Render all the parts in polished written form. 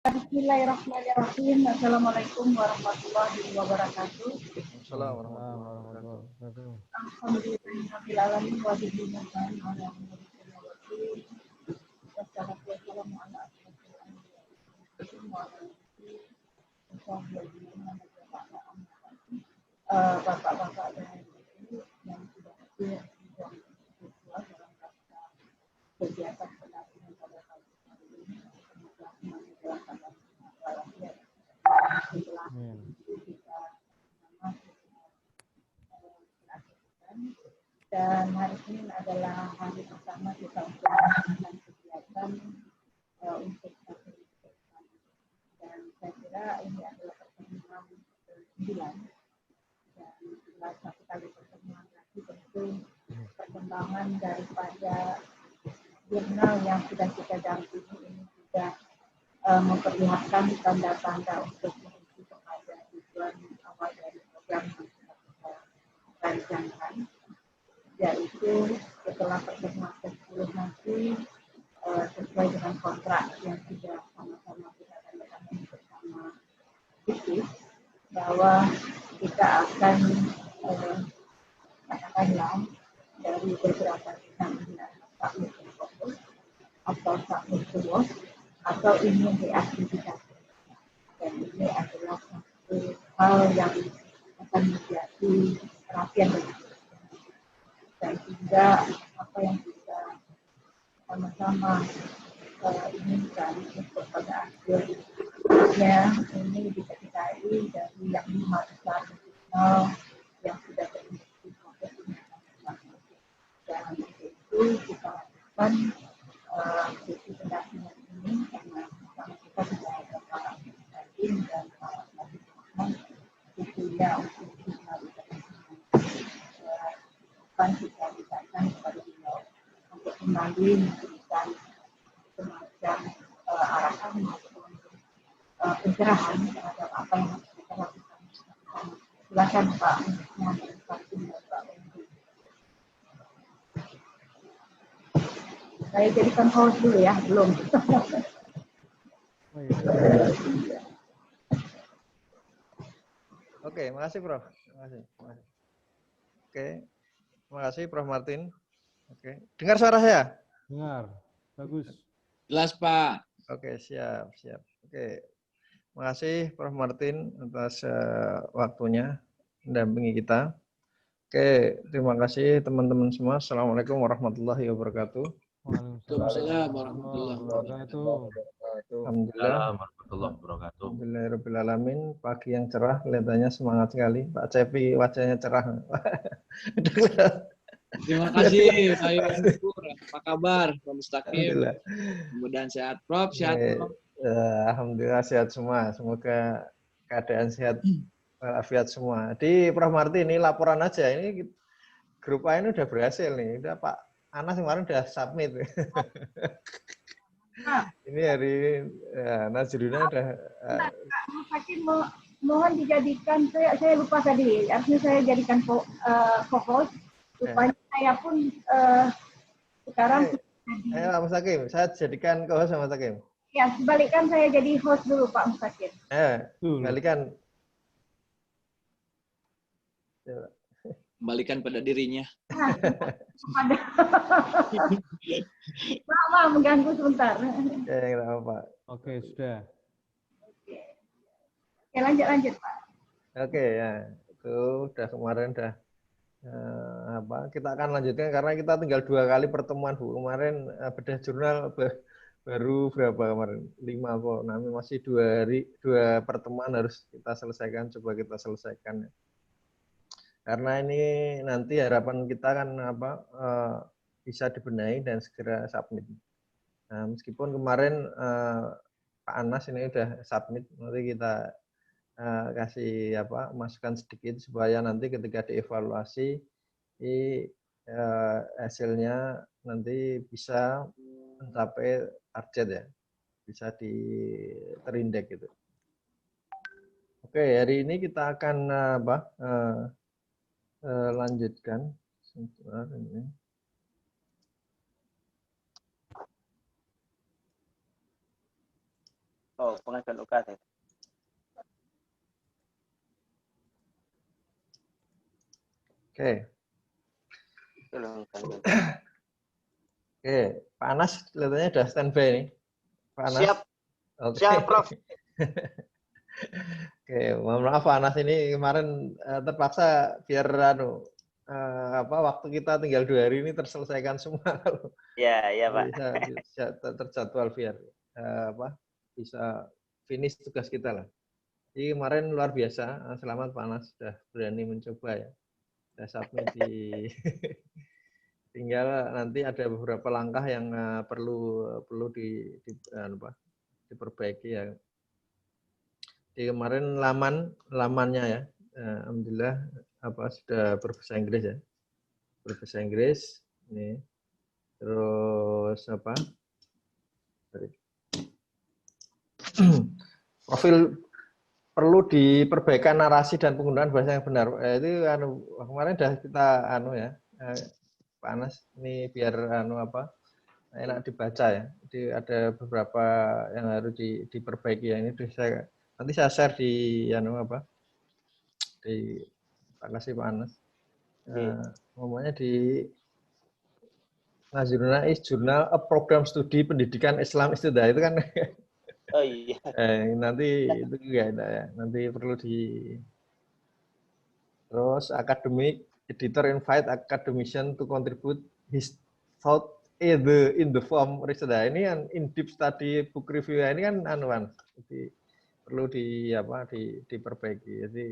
Bismillahirrahmanirrahim. Assalamualaikum warahmatullahi wabarakatuh. Assalamualaikum warahmatullahi wabarakatuh. Alhamdulillahirrahmanirrahim. Wa bihi nasta'in ala umuri dunya waddin. Wassalatu wassalamu ala asyrofil anbiya'i wa ala alihi wa sahbihi. Bapak-bapak dan ibu yang sudah hadir di ruang virtual dalam rangka kegiatan pendampingan pada kali ini, semoga semuanya dalam keadaan sehat walafiat. Setelah itu kita berakhirkan, dan hari Senin adalah hari pertama kita untuk melakukan kegiatan untuk dan saya kira ini adalah pertemuan ke-9 dan setelah satu kali pertemuan lagi tentu perkembangan daripada jurnal yang sudah kita dampingi ini juga memperlihatkan tanda-tanda untuk menuju kepada tujuan awal dari program yang sudah kita rancangkan, yaitu setelah pertemuan ke-10 nanti sesuai dengan kontrak yang sudah sama-sama kita tandatangani bersama IPIS, bahwa kita akan katakanlah dari beberapa bidang submit to fokus atau submit to work atau ingin diaktifkan, dan ini adalah satu hal yang akan menjadi perhatian bagi kita, dan juga apa yang kita sama-sama inginkan untuk pada akhirnya ini bisa dicari dari yang 5 besar nasional yang sudah terintegrasi proses pendampingan, dan itu kita lakukan sesi pendampingan ini karena sama kita sudah ada para pendamping dan para pendamping tentunya untuk kita kepada beliau untuk kembali memberikan semacam arahan maupun pencerahan terhadap apa yang harus kita lakukan. Silakan Pak Muhammad Fatim dan Pak Wendy. Saya jadikan host dulu ya, belum. Oke, makasih Prof. Makasih. Oke, makasih Prof Martin. Oke, dengar suara saya? Dengar, bagus. Jelas Pak. Oke, siap. Oke, makasih Prof Martin atas waktunya mendampingi kita. Oke, terima kasih teman-teman semua. Assalamualaikum warahmatullahi wabarakatuh. Waalaikumsalam warahmatullahi wabarakatuh. Alhamdulillah. Alhamdulillahirrahmanirrahim. Pagi yang cerah, kelihatannya semangat sekali. Pak Cepi wajahnya cerah. Terima kasih Pak Yusuf. Apa kabar Pak Mustaqim? Alhamdulillah. Mudah-mudahan sehat Prof. Sehat Prof. Alhamdulillah sehat semua. Semoga keadaan sehat walafiat semua. Di Prof Martin ini laporan aja. Ini grup A ini udah berhasil nih. Udah Pak Anas kemarin udah submit. Ini hari Nazruna udah. Kak Hakim mohon dijadikan, saya lupa tadi, artinya saya jadikan co-host. Rupanya saya pun sekarang. Ayo Mas Hakim, saya jadikan co-host sama Mas Hakim. Ya, sebalikkan saya jadi host dulu Pak Mustaqim. Kembalikan. Kembalikan pada dirinya. Maaf, mengganggu sebentar. Tidak apa-apa. Oke, sudah. Oke, lanjut Pak. Oke, ya. Itu udah kemarin udah kita akan lanjutkan karena kita tinggal 2 kali pertemuan Bu. Kemarin bedah jurnal baru berapa kemarin? 5 kok. Nah, masih 2 pertemuan harus kita selesaikan, coba kita selesaikan. Karena ini nanti harapan kita kan bisa dibenahi dan segera submit. Nah, meskipun kemarin Pak Anas ini udah submit, nanti kita kasih masukan sedikit supaya nanti ketika dievaluasi hasilnya nanti bisa mencapai target ya, bisa terindeks gitu. Oke, hari ini kita akan lanjutkan. Sebentar ini. Oh, pengajuan UKT. Oke. Oke, Pak Anas kelihatannya udah standby nih. Pak Anas. Siap. Oke. Siap, Prof. Oke, mohon maaf Pak Anas ini kemarin terpaksa biar waktu kita tinggal 2 hari ini terselesaikan semua. Iya, Pak. Bisa terjadwal biar bisa finish tugas kita lah. Jadi kemarin luar biasa, selamat Pak Anas sudah berani mencoba ya. Sudah submit di tinggal nanti ada beberapa langkah yang perlu diperbaiki ya. Di kemarin lamannya ya, alhamdulillah sudah berbahasa Inggris ya, berbahasa Inggris ini, terus profil perlu diperbaikan narasi dan penggunaan bahasa yang benar. Itu kemarin sudah kita Pak Anas ini biar enak dibaca ya. Jadi ada beberapa yang harus diperbaiki ya. Ini nanti saya share di di kasih Pak Anas. Ngomongnya di Naziruna Jurnal A Program Studi Pendidikan Islam Istidah itu kan. Oh iya. Nanti itu juga ada ya. Nanti perlu terus academic editor invite academician to contribute his thought in the form research. Ini kan in deep study book review ini kan jadi perlu diperbaiki. Jadi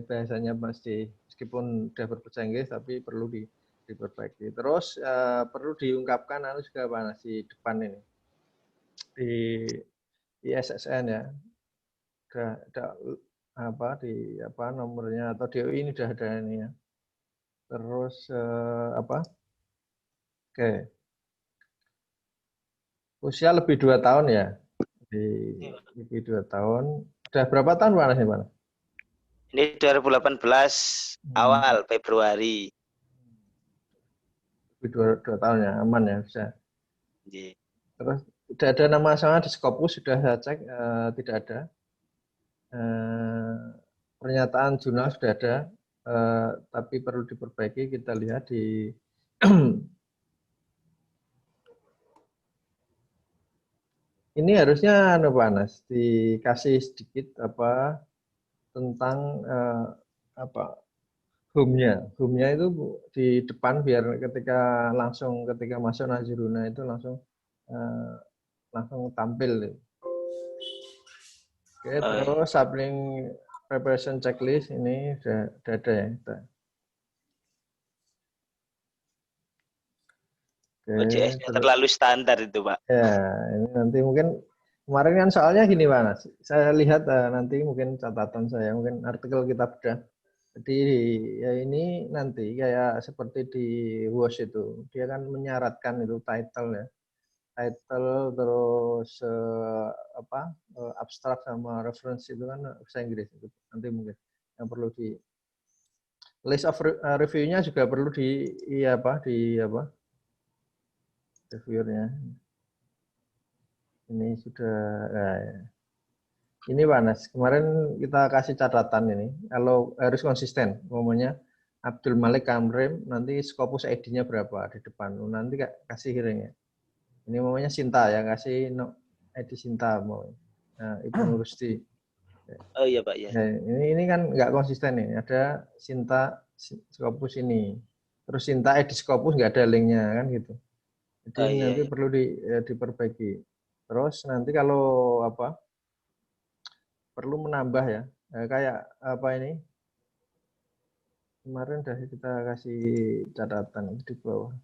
bahasanya meskipun sudah berbahasa Inggris tapi perlu diperbaiki. Terus perlu diungkapkan juga Pak di depan ini di ISSN ya. Ada nomornya atau DOI ini sudah ada ini ya. Terus Oke. Usia lebih 2 tahun ya. Lebih 2 tahun. Sudah berapa tahun Pak Anas ini, Pak? Ini 2018 awal Februari. Lebih 2 tahun ya, aman ya bisa. Iya. Terus sudah ada nama sama di Scopus, sudah saya cek tidak ada. Pernyataan jurnal sudah ada, tapi perlu diperbaiki. Kita lihat di ini harusnya Pak Anas dikasih sedikit tentang home-nya. Home-nya itu di depan biar ketika masuk Naziruna itu langsung tampil. Oke, terus sampling preparation checklist ini sudah ada ya. OJS-nya terlalu standar itu, Pak. Ya, ini nanti mungkin kemarin kan soalnya gini Pak Anas. Saya lihat nanti mungkin catatan saya, mungkin artikel kita bedah. Jadi ya ini nanti kayak seperti di WOS itu, dia kan menyaratkan itu title ya. Title terus abstrak sama reference itu kan bahasa Inggris itu. Nanti mungkin yang perlu di list of review-nya juga perlu reviewernya. Ini sudah ini Pak Anas, kemarin kita kasih catatan ini, kalau harus konsisten, ngomongnya Abdul Malik Kamrim, nanti Scopus ID-nya berapa di depan, nanti kasih hearing ya. Ini ngomongnya Sinta ya, kasih ID Sinta mau. Nah, Ibnu Rusdi. Oh iya Pak ya. Ini kan nggak konsisten nih, ada Sinta Scopus ini, terus Sinta ID Scopus nggak ada linknya kan gitu. Jadi nanti perlu diperbaiki. Terus nanti kalau perlu menambah ya, kayak ini kemarin udah kita kasih catatan di bawah.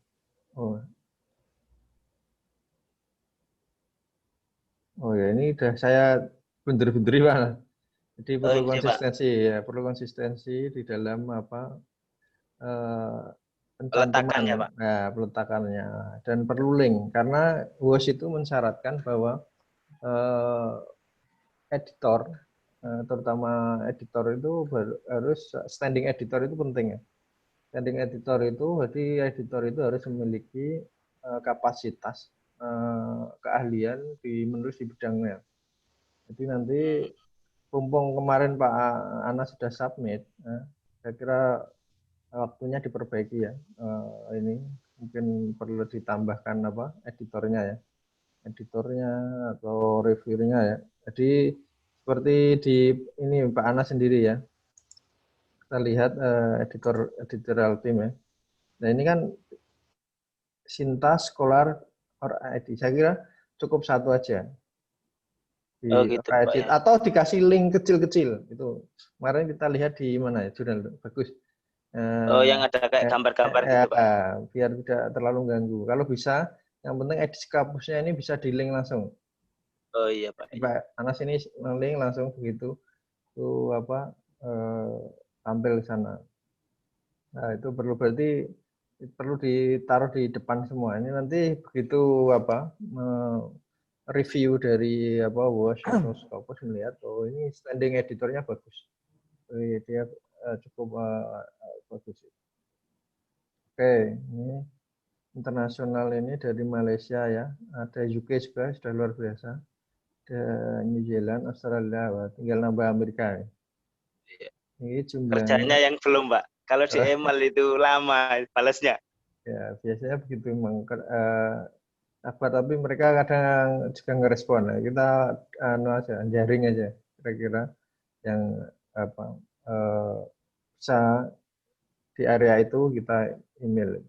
Oh ya, ini udah saya bener-bener Pak. Jadi perlu konsistensi ya, perlu konsistensi di dalam peletakannya Pak. Nah, peletakannya dan perlu link karena WOS itu mensyaratkan bahwa editor, terutama editor itu harus standing editor itu penting ya. Standing editor itu berarti editor itu harus memiliki kapasitas keahlian menulis di bidangnya. Jadi nanti mumpung kemarin Pak Anas sudah submit, saya kira waktunya diperbaiki ya. Ini mungkin perlu ditambahkan editornya ya, atau reviewernya ya. Jadi seperti di ini Pak Anas sendiri ya. Kita lihat editorial team ya. Nah ini kan Sinta, Scholar, or ID. Saya kira cukup satu aja. Gitu, Pak, edit ya. atau dikasih link kecil-kecil itu. Kemarin kita lihat di mana ya jurnal bagus. Yang ada kayak gambar-gambar gitu, Pak. Biar tidak terlalu ganggu. Kalau bisa, yang penting edisi kampusnya ini bisa di link langsung. Oh iya, Pak. Pak Anas ini link langsung begitu tuh tampil di sana. Nah, itu berarti perlu ditaruh di depan semua. Ini nanti begitu review dari WOS atau Scopus melihat ini standing editornya bagus. Dia cukup bagus. Oke, ini internasional ini dari Malaysia ya. Ada UK juga sudah luar biasa. Ada New Zealand, Australia, tinggal nambah Amerika. Iya. Ini jumlahnya. Kerjanya yang belum, Pak. Kalau di email itu lama balasnya. Ya, biasanya begitu memang. Tapi mereka kadang juga ngerespon. Kita jaring aja kira-kira yang bisa di area itu kita email.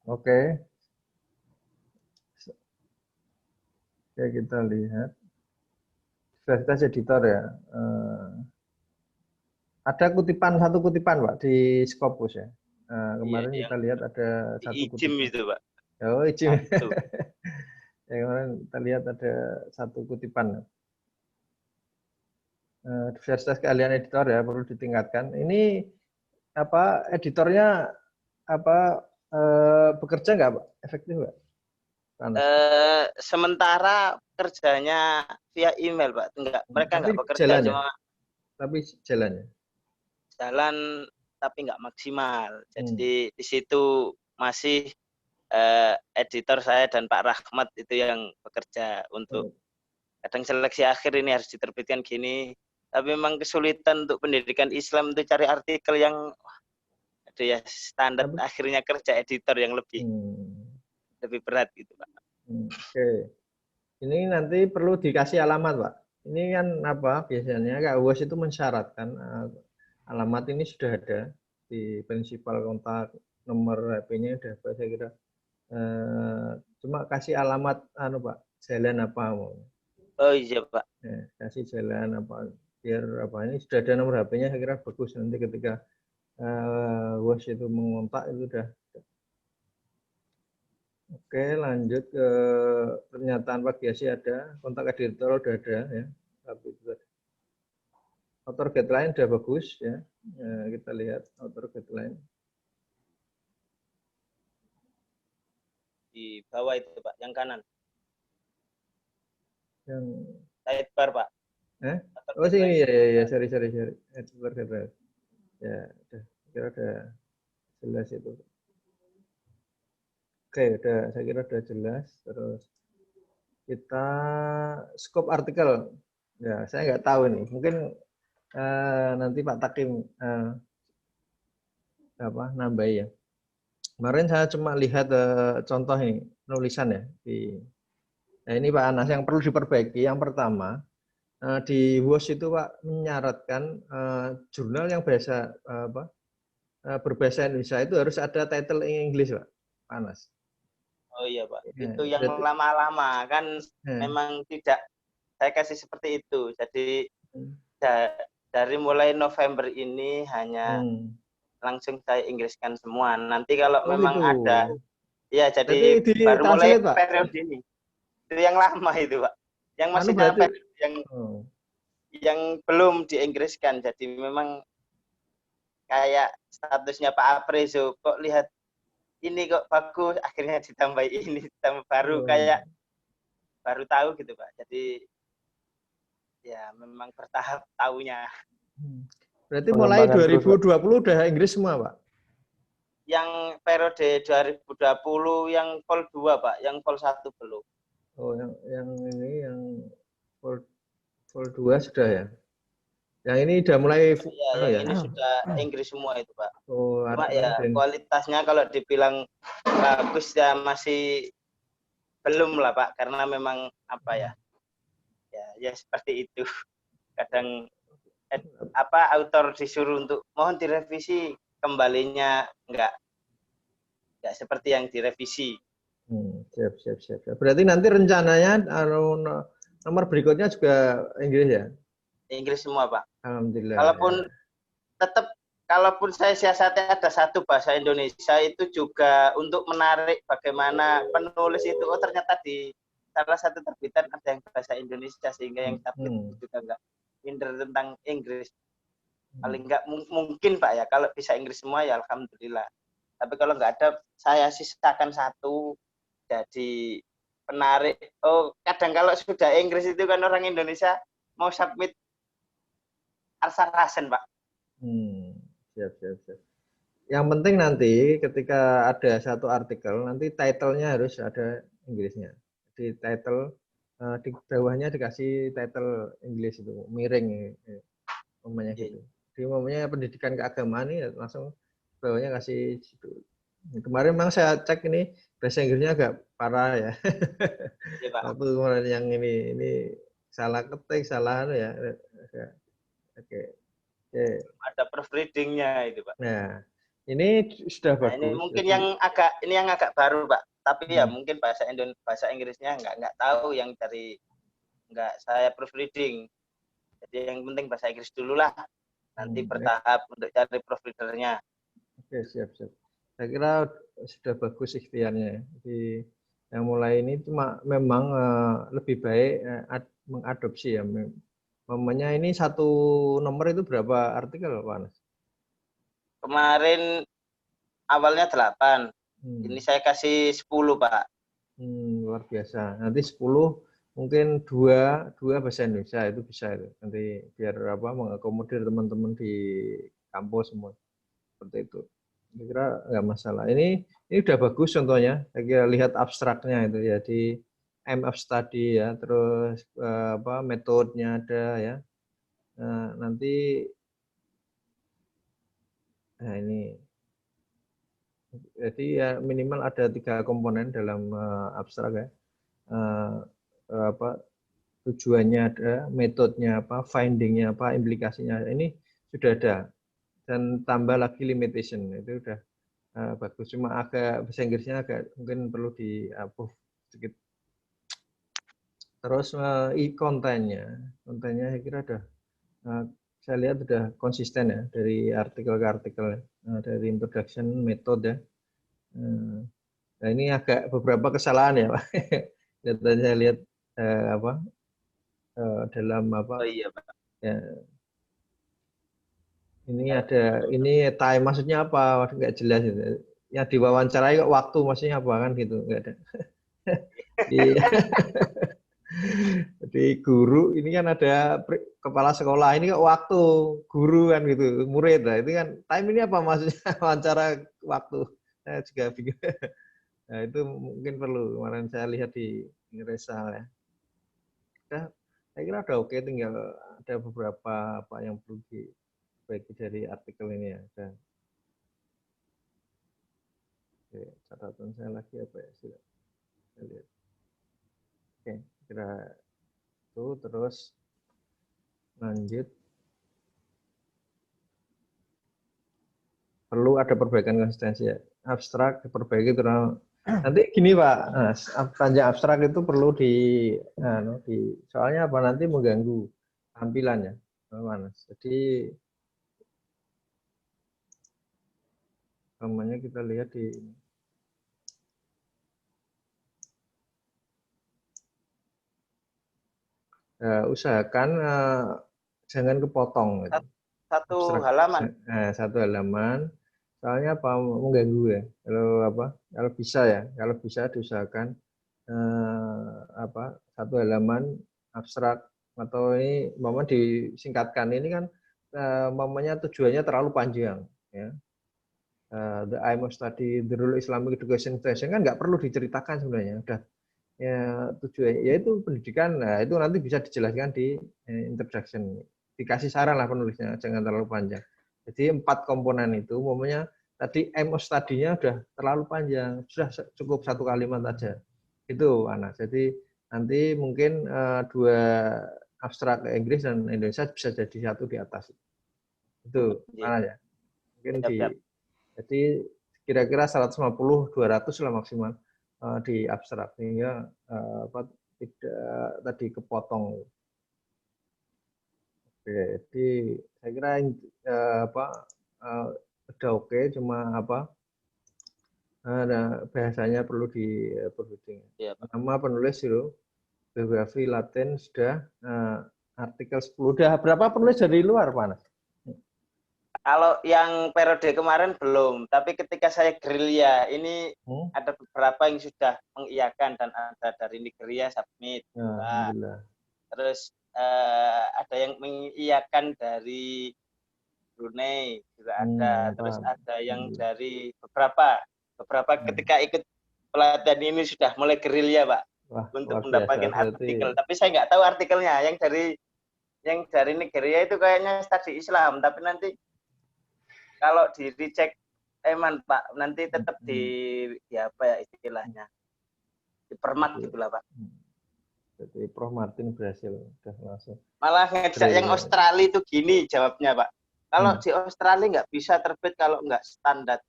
Oke. Ya, kita lihat. Universitas editor ya. Ada satu kutipan Pak di Scopus ya. Kemarin kita lihat ada satu kutipan. Itu Pak. Oh, izin. Ya, kemarin kita lihat ada satu kutipan. Diversitas keahlian editor ya perlu ditingkatkan. Ini editornya bekerja nggak Pak? Efektif nggak? Sementara kerjanya via email Pak. Mereka nggak bekerja cuma. Tapi jalannya. Jalan tapi nggak maksimal. Jadi di situ masih editor saya dan Pak Rahmat itu yang bekerja untuk kadang seleksi akhir ini harus diterbitkan gini. Tapi memang kesulitan untuk pendidikan Islam itu cari artikel yang ada ya standar akhirnya kerja editor yang lebih berat gitu Pak. Oke. Ini nanti perlu dikasih alamat Pak. Ini kan biasanya Kak UAS itu mensyaratkan alamat ini sudah ada di prinsipal kontak, nomor HP-nya sudah apa saya kira. Cuma kasih alamat Pak, jalan apa mau. Oh iya Pak. Kasih jalan apa biar ini sudah ada nomor HP-nya saya kira bagus nanti ketika UAS itu mengontak itu sudah. Oke, lanjut ke pernyataan Pak Giasi ada, kontak editor sudah ada ya. Tapi itu author guideline sudah bagus ya. Kita lihat author guideline. Di bawah itu Pak, yang kanan. Yang sidebar Pak. Oh sini ya, sorry. Author guideline. Ya, kira udah jelas itu. Oke, saya kira udah jelas. Terus kita scope artikel. Ya, saya nggak tahu nih. Mungkin nanti Pak Takim nambah ya. Kemarin saya cuma lihat contoh ini penulisan ya. Nah ini Pak Anas yang perlu diperbaiki. Yang pertama di WOS itu Pak menyaratkan jurnal yang berbahasa Indonesia itu harus ada title in English Pak Anas. Oh iya Pak. Itu yang lama-lama kan memang tidak saya kasih seperti itu. Jadi dari mulai November ini hanya langsung saya Inggriskan semua. Nanti kalau memang itu ada, ya jadi baru mulai periode ini. Itu yang lama itu Pak. Yang masih dapat yang belum diinggriskan. Jadi memang kayak statusnya Pak Aprezo kok lihat ini kok bagus, akhirnya ditambah ini, ditambah baru kayak baru tahu gitu Pak. Jadi ya memang bertahap tahunya. Berarti mulai 2020 udah Inggris semua Pak? Yang periode 2020 yang vol 2 Pak, yang vol 1 belum. Oh yang ini yang Level 2 sudah ya. Yang ini udah mulai Ya, anu yang ya. ini sudah Inggris semua itu, Pak. Oh, Cuma artinya ya kualitasnya kalau dibilang bagus ya masih belum lah, Pak, karena memang apa ya? Ya seperti itu. Kadang autor disuruh untuk mohon direvisi, kembalinya enggak seperti yang direvisi. Siap. Berarti nanti rencananya nomor berikutnya juga Inggris ya? Inggris semua, Pak. Alhamdulillah. Kalaupun saya siasati ada satu bahasa Indonesia itu juga untuk menarik bagaimana penulis itu, oh ternyata di salah satu terbitan ada yang bahasa Indonesia sehingga yang terbit juga enggak minder tentang Inggris. Paling enggak mungkin, Pak, ya, kalau bisa Inggris semua ya alhamdulillah. Tapi kalau enggak ada, saya sisakan satu jadi penarik. Oh, kadang kalau sudah Inggris itu kan orang Indonesia mau submit asal-asalan, Pak. Siap. Yang penting nanti ketika ada satu artikel, nanti title-nya harus ada Inggrisnya. Di title, di bawahnya dikasih title Inggris itu, miring namanya gitu. Jadi namanya pendidikan keagamaan ini langsung bawahnya kasih situ. Kemarin memang saya cek ini bahasa Inggrisnya agak parah ya. Waktu kemarin yang ini salah ketik, salah ya. Oke. Ada proofreading-nya itu, Pak. Nah, ini sudah bagus. Ini mungkin yang agak baru, Pak. Tapi ya mungkin bahasa Inggrisnya nggak tahu, yang dari nggak saya proofreading. Jadi yang penting bahasa Inggris dulu lah. Nanti bertahap untuk cari proofreadernya. Oke, siap. Saya kira sudah bagus ikhtiarnya. Jadi yang mulai ini cuma memang lebih baik mengadopsi ya. Namanya ini satu nomor itu berapa artikel, Pak Anas? Kemarin awalnya 8. Ini saya kasih 10, Pak. Luar biasa. Nanti 10 mungkin dua bahasa Indonesia itu bisa itu. Nanti biar mengakomodir teman-teman di kampus semua. Seperti itu. Saya kira nggak masalah. Ini udah bagus contohnya. Saya kira lihat abstraknya itu ya di MF Study ya, terus metodenya ada ya. Nanti ini jadi ya minimal ada 3 komponen dalam abstrak ya. Tujuannya ada, metodenya apa, findingnya apa, implikasinya ini sudah ada, dan tambah lagi limitation itu udah bagus. Cuma agak bahasa Inggrisnya agak mungkin perlu di-approve sedikit. Terus kontennya saya kira udah saya lihat sudah konsisten ya dari artikel ke artikel, dari introduction, metode ya. Nah ini agak beberapa kesalahan ya, Pak. Saya lihat dalam apa? Oh iya, Pak. Ya. Ini ada, ini time maksudnya apa? Nggak jelas itu. Yang diwawancarai kok waktu maksudnya apa kan gitu, nggak ada. Jadi guru ini kan ada kepala sekolah, ini kok waktu guru kan gitu, murid. Nah, itu kan time ini apa maksudnya wawancara waktu. Saya juga bingung. Nah, itu mungkin perlu. Kemarin saya lihat di Resal ya. Saya kira udah oke, tinggal ada beberapa apa yang perlu diperbaiki dari artikel ini ya. Oke, catatan saya lagi apa ya? Sudah. Saya lihat. Oke, kira itu terus lanjut. Perlu ada perbaikan konsistensi ya. Abstrak diperbaiki terus. Nanti gini Pak, panjang abstrak itu perlu soalnya apa, nanti mengganggu tampilannya, jadi namanya kita lihat di usahakan jangan kepotong. Satu abstrak, halaman. Satu halaman. Soalnya apa, mengganggu ya. Kalau bisa diusahakan satu halaman abstrak, atau ini disingkatkan. Ini kan tujuannya terlalu panjang ya. The aim of study, the role Islamic education kan nggak perlu diceritakan sebenarnya. ya tujuan yaitu pendidikan. Nah, itu nanti bisa dijelaskan di introduction. Dikasih saran lah penulisnya, jangan terlalu panjang. Jadi 4 komponen itu, umumnya tadi aim of study-nya udah terlalu panjang, sudah cukup 1 kalimat aja. Itu anak. Jadi nanti mungkin 2 abstrak Inggris dan Indonesia bisa jadi 1 di atas. Itu mana ya? Mungkin jadi kira-kira 150-200 lah maksimal di abstrak, sehingga tidak tadi kepotong. Oke, jadi saya kira udah oke, cuma bahasanya perlu diperhatikan. Ya, Nama penulis itu biografi Latin sudah, artikel 10 udah berapa penulis dari luar Pak? Kalau yang periode kemarin belum, tapi ketika saya gerilya ini ada beberapa yang sudah mengiyakan dan ada dari Nigeria submit. Alhamdulillah. Terus ada yang mengiyakan dari Brunei juga ada. Terus ada yang dari beberapa ketika ikut pelatihan ini sudah mulai gerilya Pak. Wah, untuk mendapatkan artikel. Tapi saya nggak tahu artikelnya. Yang dari Nigeria itu kayaknya studi Islam, tapi nanti kalau di recheck Pak, nanti tetap di apa ya istilahnya, dipermak gitulah Pak. Jadi Prof Martin berhasil udah langsung. Malah ngejak yang Australia itu gini jawabnya Pak. Kalau di Australia nggak bisa terbit kalau nggak standar.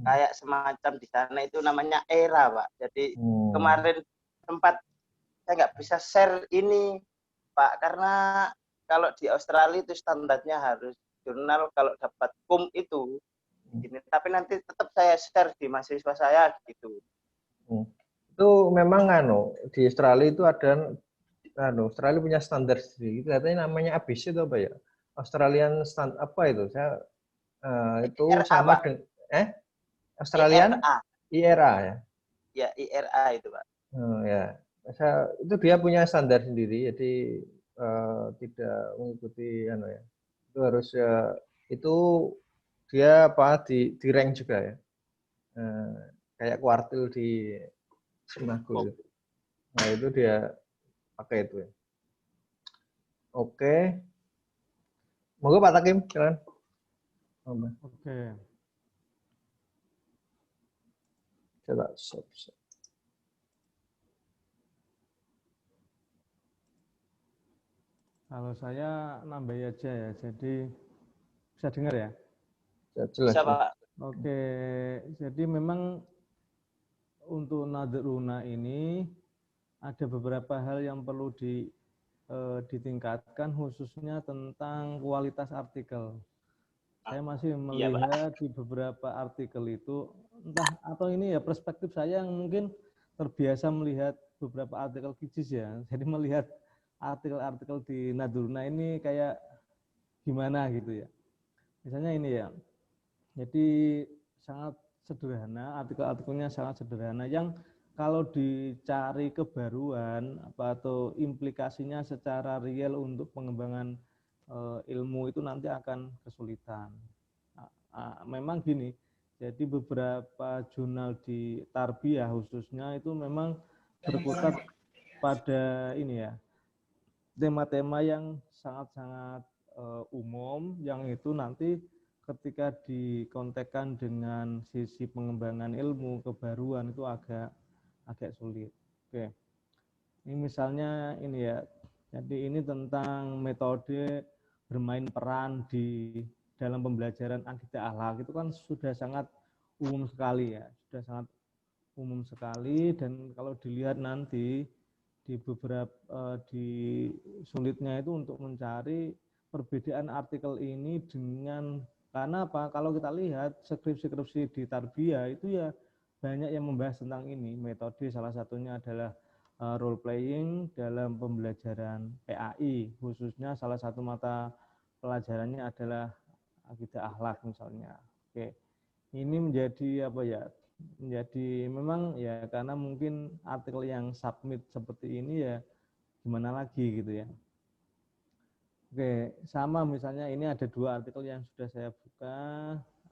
Kayak semacam di sana itu namanya ERA Pak. Jadi kemarin sempat saya nggak bisa share ini Pak, karena kalau di Australia itu standarnya harus jurnal, kalau dapat kum itu ini, tapi nanti tetap saya share di mahasiswa saya gitu. Itu memang di Australia itu ada Australia punya standar sendiri, katanya namanya ABC itu apa ya, Australian stand apa itu, saya itu IRA, sama dengan Australian IRA ya. Ya IRA itu Pak. Ya, itu dia punya standar sendiri, jadi tidak mengikuti ya. Itu harus itu dia di rank juga ya, kayak kuartil di Semago. Nah itu dia pakai itu ya. Oke, monggo Pak Takim silakan. Oke. Coba stop. Kalau saya nambah aja ya, jadi bisa dengar ya? Jelas. Bisa Pak. Oke, jadi memang untuk Nadruna ini ada beberapa hal yang perlu ditingkatkan, khususnya tentang kualitas artikel. Saya masih melihat di beberapa artikel itu, entah atau ini ya perspektif saya yang mungkin terbiasa melihat beberapa artikel Kijis ya, jadi melihat artikel-artikel di Nadruna ini kayak gimana gitu ya. Misalnya ini ya, jadi sangat sederhana, artikel-artikelnya sangat sederhana, yang kalau dicari kebaruan atau implikasinya secara real untuk pengembangan ilmu itu nanti akan kesulitan. Memang gini, jadi beberapa jurnal di Tarbiyah khususnya itu memang berkutat pada ini ya, tema-tema yang sangat-sangat umum, yang itu nanti ketika dikontekkan dengan sisi pengembangan ilmu, kebaruan itu agak sulit. Oke. Ini misalnya ini ya. Jadi ini tentang metode bermain peran di dalam pembelajaran akidah akhlak, itu kan sudah sangat umum sekali ya. Sudah sangat umum sekali, dan kalau dilihat nanti di beberapa di sulitnya itu untuk mencari perbedaan artikel ini dengan, karena apa? Kalau kita lihat skripsi-skripsi di Tarbiyah itu ya banyak yang membahas tentang ini. Metode salah satunya adalah role playing dalam pembelajaran PAI, khususnya salah satu mata pelajarannya adalah akidah akhlak misalnya. Oke. Ini menjadi apa ya? Menjadi memang ya, karena mungkin artikel yang submit seperti ini ya gimana lagi gitu ya. Oke, sama misalnya ini ada 2 artikel yang sudah saya buka.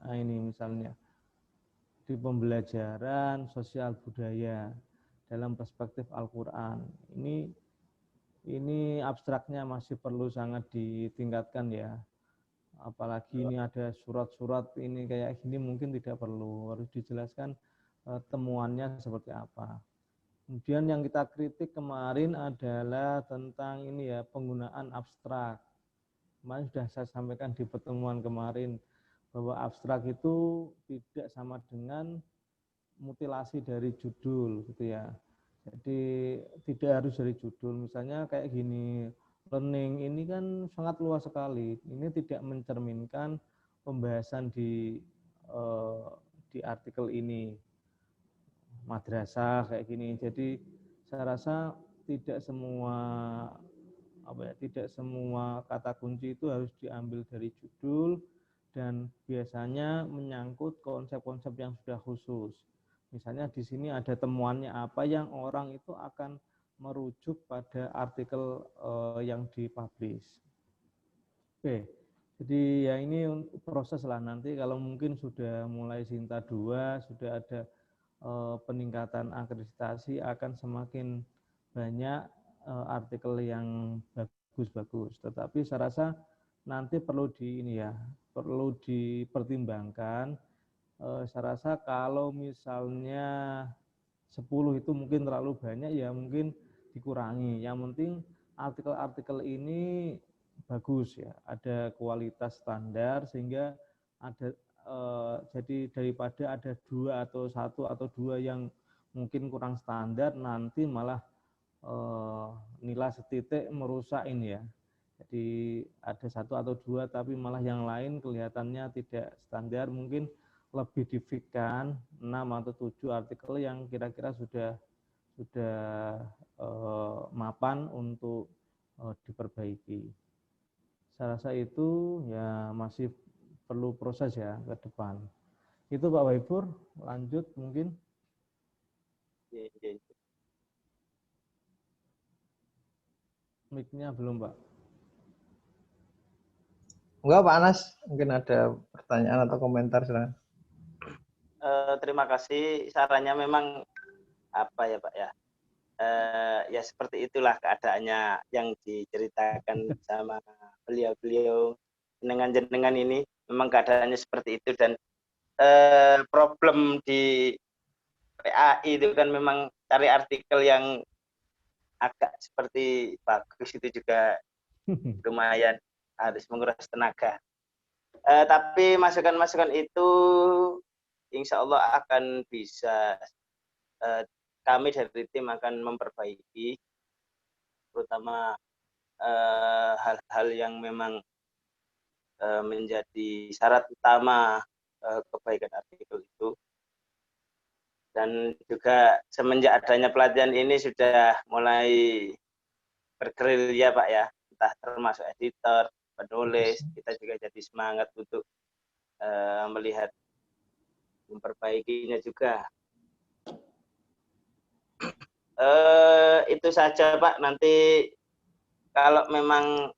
Nah, ini misalnya di pembelajaran sosial budaya. dalam perspektif Al-Quran. Ini abstraknya masih perlu sangat ditingkatkan ya. Apalagi ini ada surat-surat ini kayak gini mungkin tidak perlu, harus dijelaskan temuannya seperti apa. Kemudian yang kita kritik kemarin adalah tentang ini ya, penggunaan abstrak. Kemarin sudah saya sampaikan di pertemuan kemarin bahwa abstrak itu tidak sama dengan mutilasi dari judul gitu ya. Jadi tidak harus dari judul. Misalnya kayak gini, learning ini kan sangat luas sekali. Ini tidak mencerminkan pembahasan di artikel ini. Madrasah kayak gini. Jadi saya rasa tidak semua tidak semua kata kunci itu harus diambil dari judul, dan biasanya menyangkut konsep-konsep yang sudah khusus. Misalnya di sini ada temuannya apa yang orang itu akan merujuk pada artikel yang dipublish. Oke, jadi ya ini proses lah, nanti kalau mungkin sudah mulai Sinta 2, sudah ada peningkatan akreditasi, akan semakin banyak artikel yang bagus-bagus. Tetapi saya rasa nanti perlu perlu dipertimbangkan. Saya rasa kalau misalnya 10 itu mungkin terlalu banyak, ya mungkin dikurangi. Yang penting artikel-artikel ini bagus ya, ada kualitas standar, sehingga ada jadi daripada ada 2 atau 1 atau 2 yang mungkin kurang standar, nanti malah nilai setitik merusak ini ya. Jadi ada 1 atau 2 tapi malah yang lain kelihatannya tidak standar, mungkin lebih difikkan 6 atau 7 artikel yang kira-kira sudah mapan untuk diperbaiki. Saya rasa itu ya masih perlu proses ya ke depan. Itu Pak Waibur, lanjut mungkin. Mic-nya belum, Pak. Enggak, Pak Anas, mungkin ada pertanyaan atau komentar, silakan. Terima kasih, sarannya memang apa ya Pak ya, ya seperti itulah keadaannya yang diceritakan sama beliau-beliau jenengan ini, memang keadaannya seperti itu. Dan problem di PAI itu kan memang cari artikel yang agak seperti bagus itu juga lumayan harus menguras tenaga. Tapi masukan-masukan itu insya Allah akan bisa, kami dari tim akan memperbaiki, terutama hal-hal yang memang menjadi syarat utama kebaikan artikel itu. Dan juga semenjak adanya pelatihan ini sudah mulai bergerilya Pak ya, entah termasuk editor, penulis, kita juga jadi semangat untuk melihat memperbaikinya juga. Itu saja Pak, nanti kalau memang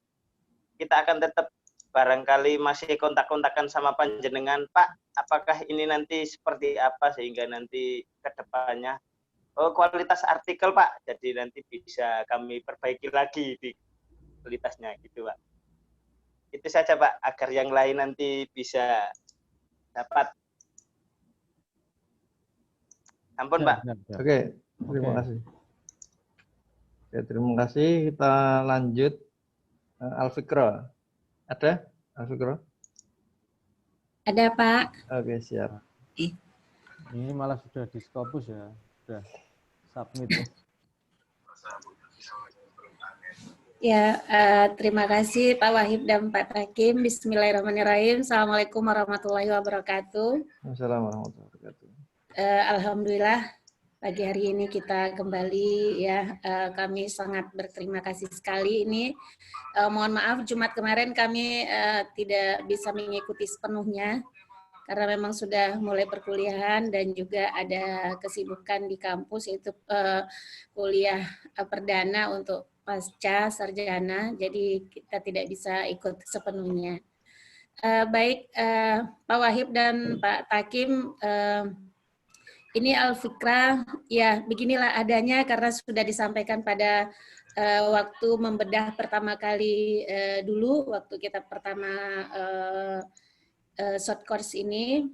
kita akan tetap barangkali masih kontak-kontakan sama panjenengan Pak, apakah ini nanti seperti apa sehingga nanti ke depannya kualitas artikel Pak, jadi nanti bisa kami perbaiki lagi di kualitasnya gitu Pak. Itu saja Pak, agar yang lain nanti bisa dapat. Ampun Pak. Oke, terima kasih. Oke, terima kasih. Kita lanjut. Alfikro. Ada Alfikro? Ada Pak. Oke, siap. Ini malah sudah di Scopus ya, sudah submit ya. Ya, terima kasih Pak Wahib dan Pak Takim. Bismillahirrahmanirrahim. Assalamualaikum warahmatullahi wabarakatuh. Assalamualaikum warahmatullahi wabarakatuh. Alhamdulillah pagi hari ini kita kembali ya, kami sangat berterima kasih sekali. Ini mohon maaf Jumat kemarin kami tidak bisa mengikuti sepenuhnya karena memang sudah mulai perkuliahan dan juga ada kesibukan di kampus, yaitu kuliah perdana untuk pasca sarjana, jadi kita tidak bisa ikut sepenuhnya. Baik Pak Wahib dan Pak Takim, ini Al-Fikrah, ya beginilah adanya karena sudah disampaikan pada waktu membedah pertama kali dulu, waktu kita pertama short course ini,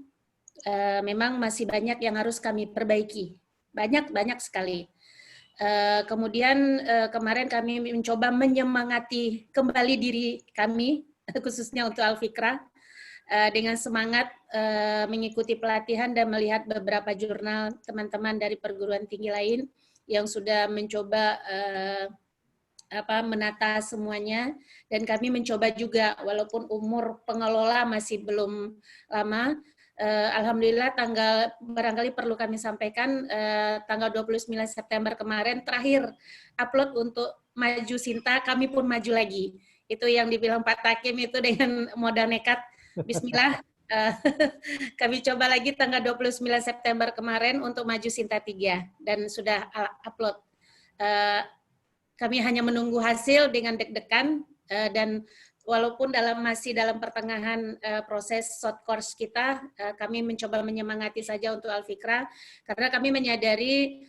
memang masih banyak yang harus kami perbaiki. Banyak sekali. Kemudian kemarin kami mencoba menyemangati kembali diri kami, khususnya untuk Al-Fikrah, dengan semangat mengikuti pelatihan dan melihat beberapa jurnal teman-teman dari perguruan tinggi lain yang sudah mencoba menata semuanya, dan kami mencoba juga walaupun umur pengelola masih belum lama. Alhamdulillah barangkali perlu kami sampaikan, tanggal 29 September kemarin terakhir upload untuk Maju Sinta, kami pun maju lagi. Itu yang dibilang Pak Takim itu dengan modal nekat. Bismillah, kami coba lagi tanggal 29 September kemarin untuk Maju Sinta 3 dan sudah upload. Kami hanya menunggu hasil dengan deg-degan, dan walaupun masih dalam pertengahan proses short course kita, kami mencoba menyemangati saja untuk Al-Fikrah, karena kami menyadari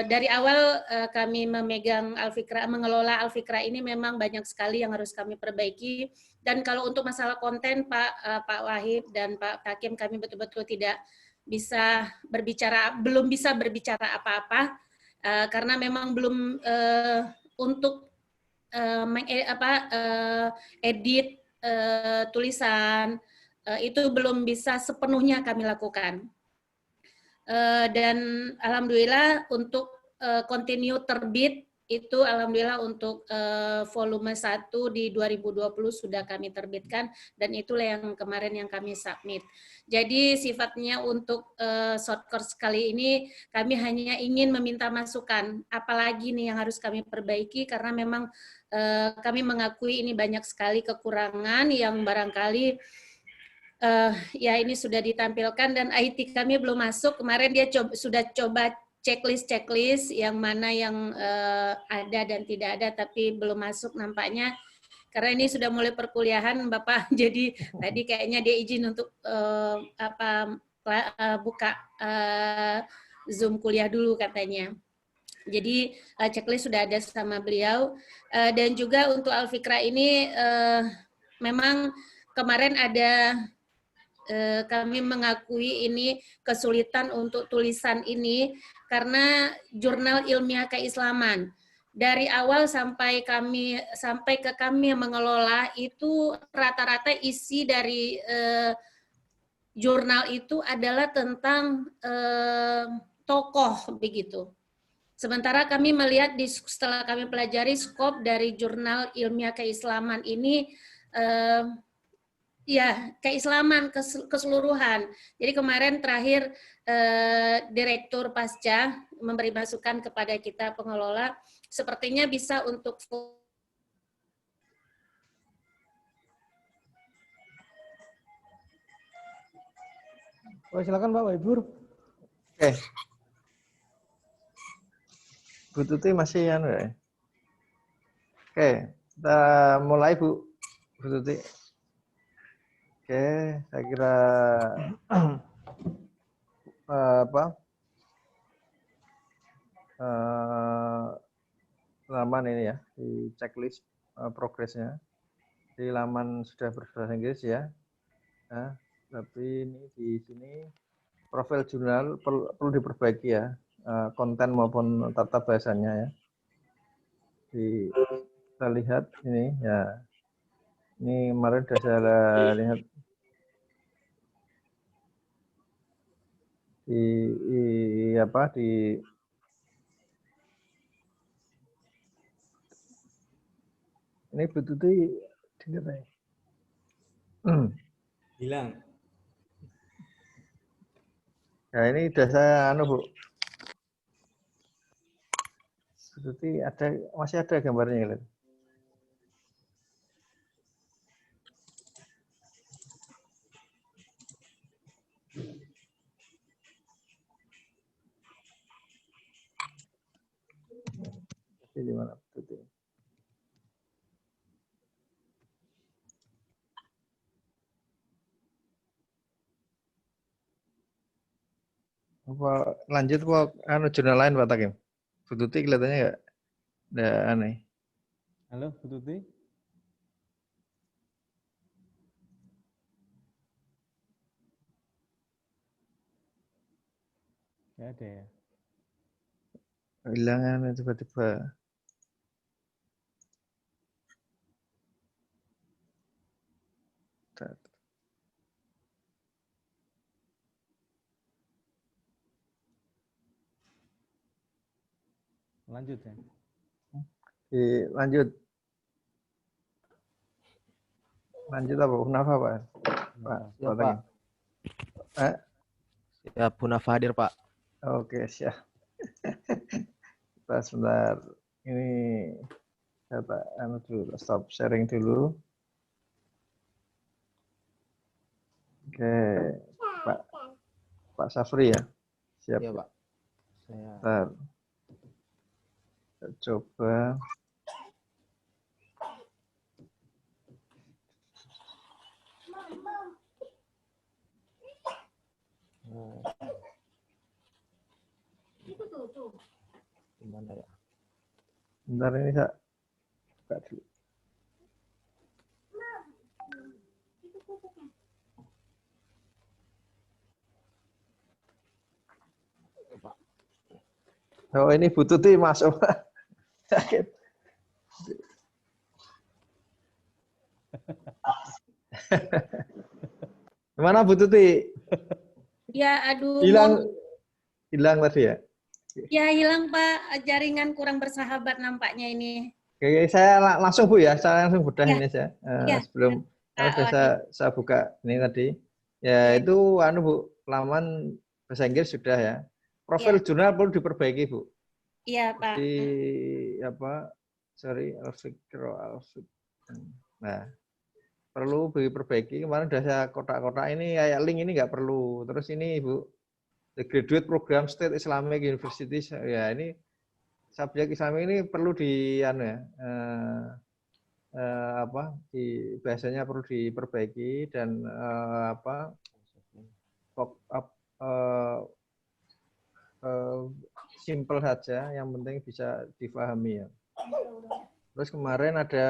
dari awal kami memegang Al-Fikrah, mengelola Al-Fikrah ini memang banyak sekali yang harus kami perbaiki. Dan kalau untuk masalah konten, Pak Wahid dan Pak Hakim, kami betul-betul belum bisa berbicara apa-apa, karena memang belum untuk edit tulisan, itu belum bisa sepenuhnya kami lakukan. Dan alhamdulillah untuk continue terbit itu alhamdulillah untuk volume 1 di 2020 sudah kami terbitkan, dan itulah yang kemarin yang kami submit. Jadi sifatnya untuk short course kali ini kami hanya ingin meminta masukan, apalagi nih yang harus kami perbaiki, karena memang kami mengakui ini banyak sekali kekurangan yang barangkali ya ini sudah ditampilkan, dan IT kami belum masuk. Kemarin dia sudah coba checklist yang mana yang ada dan tidak ada, tapi belum masuk nampaknya. Karena ini sudah mulai perkuliahan, Bapak. Jadi tadi kayaknya dia izin untuk buka Zoom kuliah dulu katanya. Jadi checklist sudah ada sama beliau. Dan juga untuk Al-Fikrah ini memang kemarin ada kami mengakui ini kesulitan untuk tulisan ini karena jurnal ilmiah keislaman. Dari awal sampai ke kami mengelola itu rata-rata isi dari jurnal itu adalah tentang tokoh begitu. Sementara kami melihat setelah kami pelajari skop dari jurnal ilmiah keislaman ini ya, keislaman keseluruhan. Jadi kemarin terakhir Direktur Pasca memberi masukan kepada kita pengelola, sepertinya bisa untuk silakan Pak Waibur. Oke. Bu Tuti masih ya? Oke, kita mulai Bu Tuti. Oke, saya kira laman ini ya, di checklist progresnya. Di laman sudah berbahasa Inggris ya. Nah, tapi ini di sini profil jurnal perlu diperbaiki ya, konten maupun tata bahasanya ya. Kita lihat ini ya. Ini kemarin sudah saya lihat ini betul-betul dengar ya. Hilang. Ya ini sudah saya Bu. Betul masih ada gambarnya gitu. Di mana betul? Apa lanjut kok anu jurnal lain Pak Takim? Bu Tuti kelihatannya nggak aneh. Halo, Bu Tuti? Nggak ada ya? Hilangan tiba-tiba. Lanjut ya. Lanjut. Lanjut apa? Kenapa Pak? Pak, Ya, Pak. Ya, Bu Nafa hadir, Pak. Oke, siap. Kita sebentar. Ini saya anu dulu, stop sharing dulu. Oke, Pak Safri ya. Siap. Ya, Pak. Bentar. Kita coba. Gimana ya? Bentar ini saya buka dulu. Oh ini Bu Tuti masuk. Sakit. Gimana Bu Tuti? Ya, aduh. Hilang tadi ya? Ya, hilang Pak. Jaringan kurang bersahabat nampaknya ini. Oke, saya langsung Bu ya. Saya langsung bedah ini aja. Sebelum saya buka ini tadi. Ya, itu anu Bu, laman bahasa Inggris sudah ya. Profil jurnal perlu diperbaiki Bu. Iya Pak. Di apa? Sorry, Nah, perlu diperbaiki. Kemarin udah saya kotak-kotak ini kayak link ini nggak perlu. Terus ini Bu, the graduate program State Islamic University ya ini subjek Islami ini perlu di anu ya bahasanya perlu diperbaiki dan simple saja, yang penting bisa difahami ya. Terus kemarin ada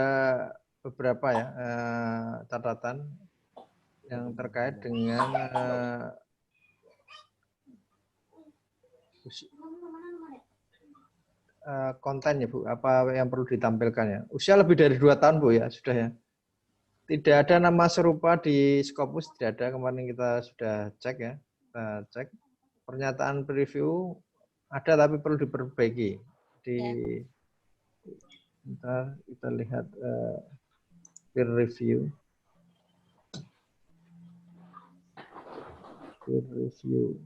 beberapa ya catatan yang terkait dengan konten ya Bu, apa yang perlu ditampilkan ya. Usia lebih dari 2 tahun Bu ya, sudah ya. Tidak ada nama serupa di Scopus, tidak ada, kemarin kita sudah cek ya. Kita cek. Pernyataan preview ada tapi perlu diperbaiki. Kita lihat peer review. Peer review.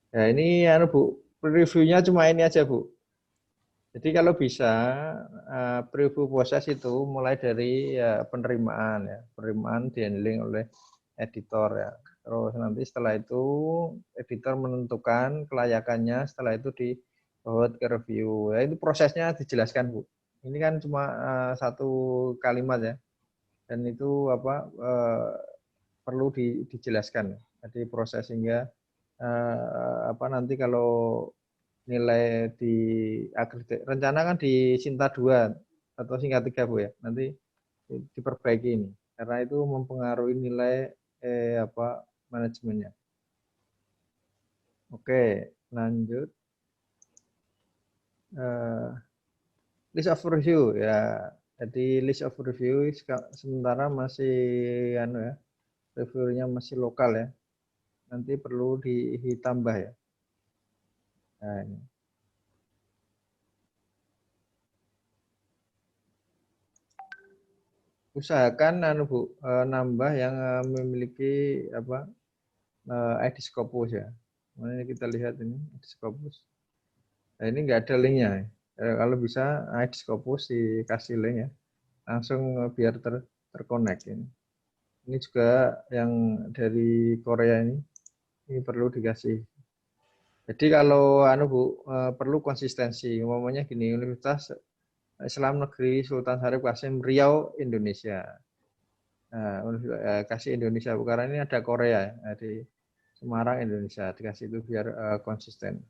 Ya ini anu Bu, reviewnya cuma ini aja Bu. Jadi kalau bisa preview proses itu mulai dari ya, penerimaan ya, penerimaan di-handling oleh editor ya. Terus nanti setelah itu editor menentukan kelayakannya, setelah itu dibawa ke review. Ya itu prosesnya dijelaskan Bu. Ini kan cuma satu kalimat ya. Dan itu perlu dijelaskan. Jadi proses sehingga nanti kalau nilai di akreditek rencana kan di Sinta 2 atau Sinta 3 Bu ya. Nanti diperbaiki ini karena itu mempengaruhi nilai manajemennya. Oke, lanjut. List of review ya. Jadi list of review sementara masih reviewnya masih lokal ya. Nanti perlu ditambah ya. Nah, ini. Usahakan Bu, nambah yang memiliki ID Scopus ya. Makanya kita lihat ini ID Scopus. Nah, ini nggak ada linknya. Kalau bisa ID Scopus dikasih link ya. Langsung biar terkonek ini. Ini juga yang dari Korea ini perlu dikasih. Jadi kalau Bu, perlu konsistensi. Umpamanya gini, universitas Islam Negeri Sultan Syarif Qasim Riau, Indonesia. Kasih Indonesia, karena ini ada Korea di Semarang, Indonesia. Dikasih itu biar konsisten.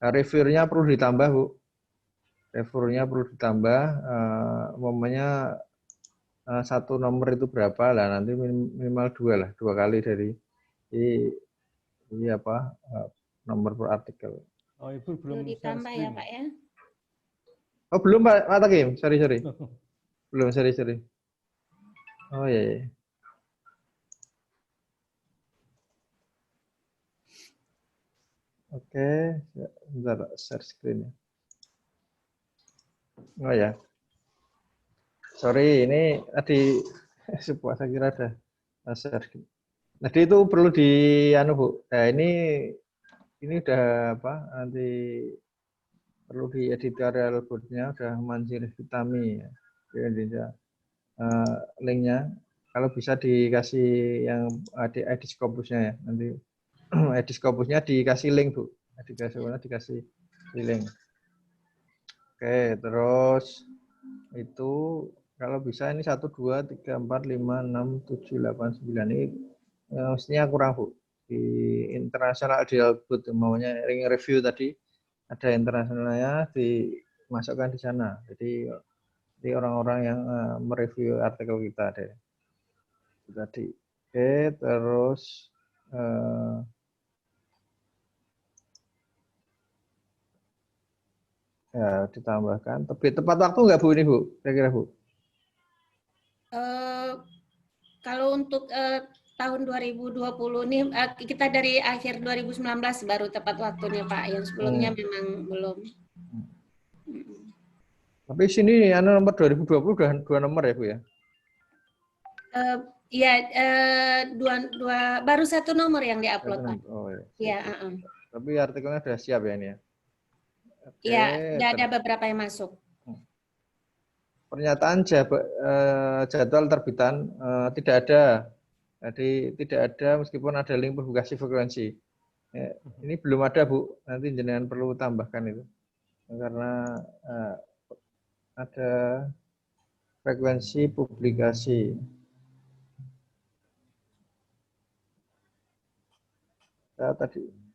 Reviewnya perlu ditambah, Bu. Reviewnya perlu ditambah. Momennya satu nomor itu berapa lah, nanti minimal 2 lah, 2 kali dari ini apa nomor per artikel. Oh, Ibu belum ditambah ya, Pak ya? Oh, belum Pak Takim, sorry. Belum, sorry. Oh iya. Oke, bentar share screen ya. Oh ya. Sorry, ini tadi sebuah saya kira ada share screen. Jadi itu perlu di Bu. Nah, ini udah apa? Nanti perlu di editorial board-nya udah Manzir Hitami ya, di Indonesia. Linknya kalau bisa dikasih yang di Scopusnya ya, nanti di Scopusnya dikasih link, Bu. Dikasih link. Oke, terus itu kalau bisa ini 1, 2, 3, 4, 5, 6, 7, 8, 9 ini mestinya kurang, Bu. Di internasional output maunya ring review tadi ada internasionalnya dimasukkan di sana. Jadi orang-orang yang mereview artikel kita deh. Itu tadi. Oke, terus ya ditambahkan. Tepat waktu nggak Bu ini, Bu? Kira-kira, Bu? Kalau untuk tahun 2020 ini kita dari akhir 2019 baru tepat waktunya, Pak. Yang sebelumnya memang belum. Tapi sini nomor 2020 udah 2 nomor ya, Bu ya? Iya, baru 1 nomor yang diupload, Pak. Oh iya. Ya. Tapi artikelnya sudah siap ya ini ya? Iya, sudah ada beberapa yang masuk. Pernyataan jadwal terbitan tidak ada. Jadi tidak ada meskipun ada link publikasi frekuensi. Ya, ini belum ada, Bu. Nanti jenengan perlu tambahkan itu. Karena ada frekuensi publikasi. Tadi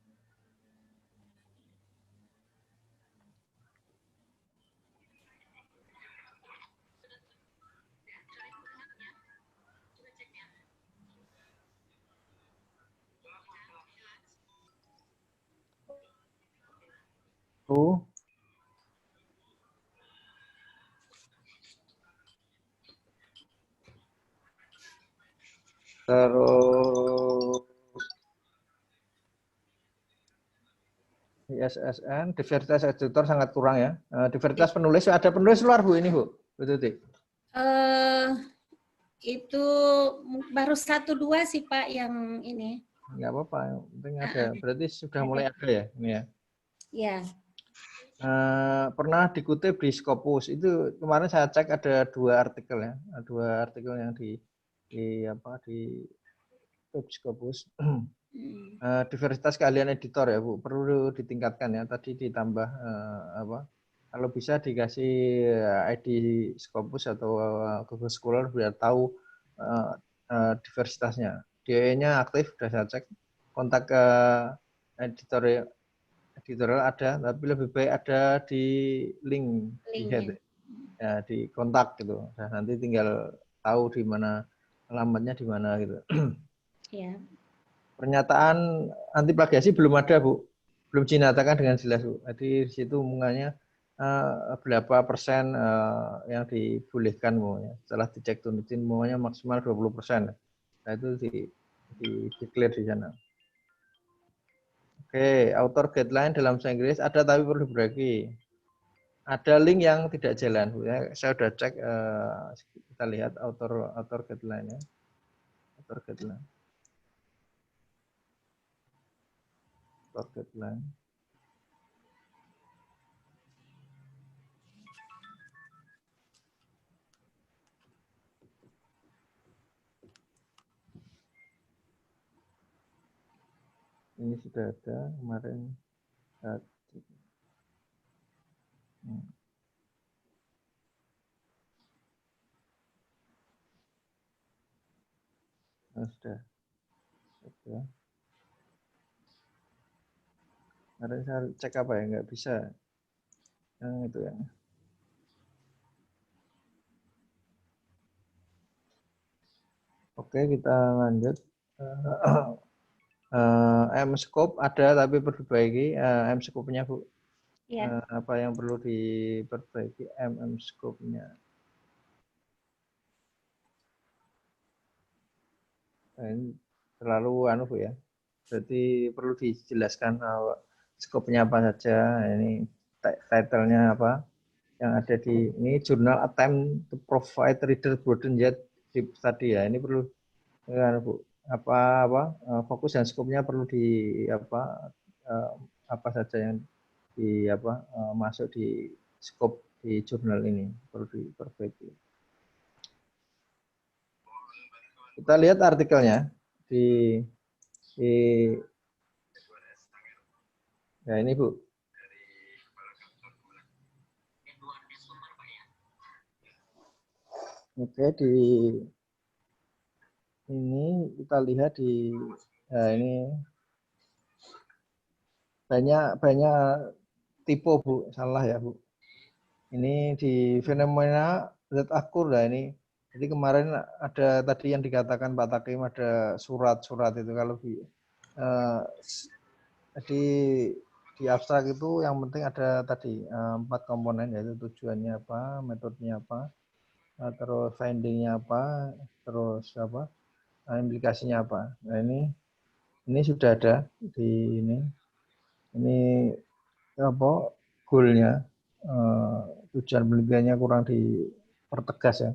terus ISSN, diversitas editor sangat kurang ya. Diversitas penulis, ada penulis luar, Bu, ini, Bu? Betul. Itu baru 1, 2 sih, Pak, yang ini. Enggak apa-apa, yang penting ada. Berarti sudah mulai ada ya ini ya? Iya. Pernah dikutip di Scopus, itu kemarin saya cek ada 2 artikel ya, 2 artikel yang di web Scopus. Diversitas keahlian editor ya, Bu, perlu ditingkatkan ya. Tadi ditambah kalau bisa dikasih ID Scopus atau Google Scholar biar tahu diversitasnya. DE-nya aktif, sudah saya cek. Kontak ke editorial ada, tapi lebih baik ada di link di head, ya, di kontak gitu. Nah, nanti tinggal tahu di mana alamatnya, di mana gitu. Iya. Pernyataan anti plagiasi belum ada, Bu. Belum dinyatakan dengan jelas, Bu. Jadi di situ hubungannya berapa persen yang dibolehkan semuanya. Setelah dicek tunutin semuanya maksimal 20%. Nah, itu di declare di sana. Oke, author guideline dalam bahasa Inggris ada tapi perlu diperbaiki. Ada link yang tidak jalan, Bu, ya. Saya sudah cek, kita lihat author guideline-nya. Author guideline. Guideline. Ini sudah ada kemarin. sudah. Oke. Kemarin saya cek apa ya, nggak bisa. Yang itu ya. Oke, kita lanjut. M-scope ada tapi perlu diperbaiki. M-scope-nya Bu. Ya. Apa yang perlu diperbaiki M-scope-nya? Ini terlalu Bu ya. Berarti perlu dijelaskan scope-nya apa saja. Ini title-nya apa? Yang ada di ini jurnal attempt to provide reader broaden yet deep study ya. Ini perlu ya, Bu. Apa fokus dan skopnya perlu di apa saja yang masuk di skop di jurnal ini perlu diperbaiki. Kita lihat artikelnya di ya ini Bu. Oke, di ini kita lihat di ini banyak tipe Bu, salah ya Bu. Ini di fenomena zat akur lah ini. Jadi kemarin ada tadi yang dikatakan Pak Takim ada surat-surat itu kalau di abstrak itu yang penting ada tadi 4 komponen yaitu tujuannya apa, metodenya apa, terus findingnya apa, terus implikasinya apa. Nah ini sudah ada di ini goalnya, tujuan penelitiannya kurang dipertegas ya.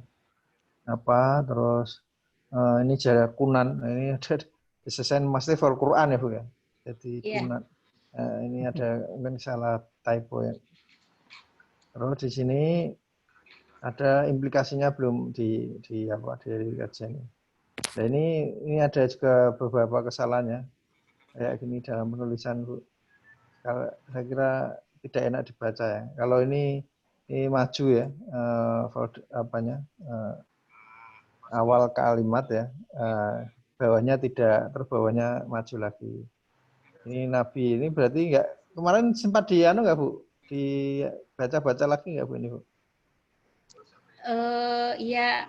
Terus ini jarak kunan, ini ada desain master for Quran ya Bu ya. Jadi kunan. Ini ada mungkin salah typo ya. Terus di sini ada implikasinya belum dari kajian ini. Nah ini ada juga beberapa kesalahannya kayak gini dalam penulisan Bu. Kalau saya kira tidak enak dibaca ya. Kalau ini maju ya awal kalimat ya, bawahnya tidak terbawahnya maju lagi. Ini Nabi ini berarti enggak kemarin sempat nggak Bu? Dibaca-baca lagi nggak Bu ini Bu? Ya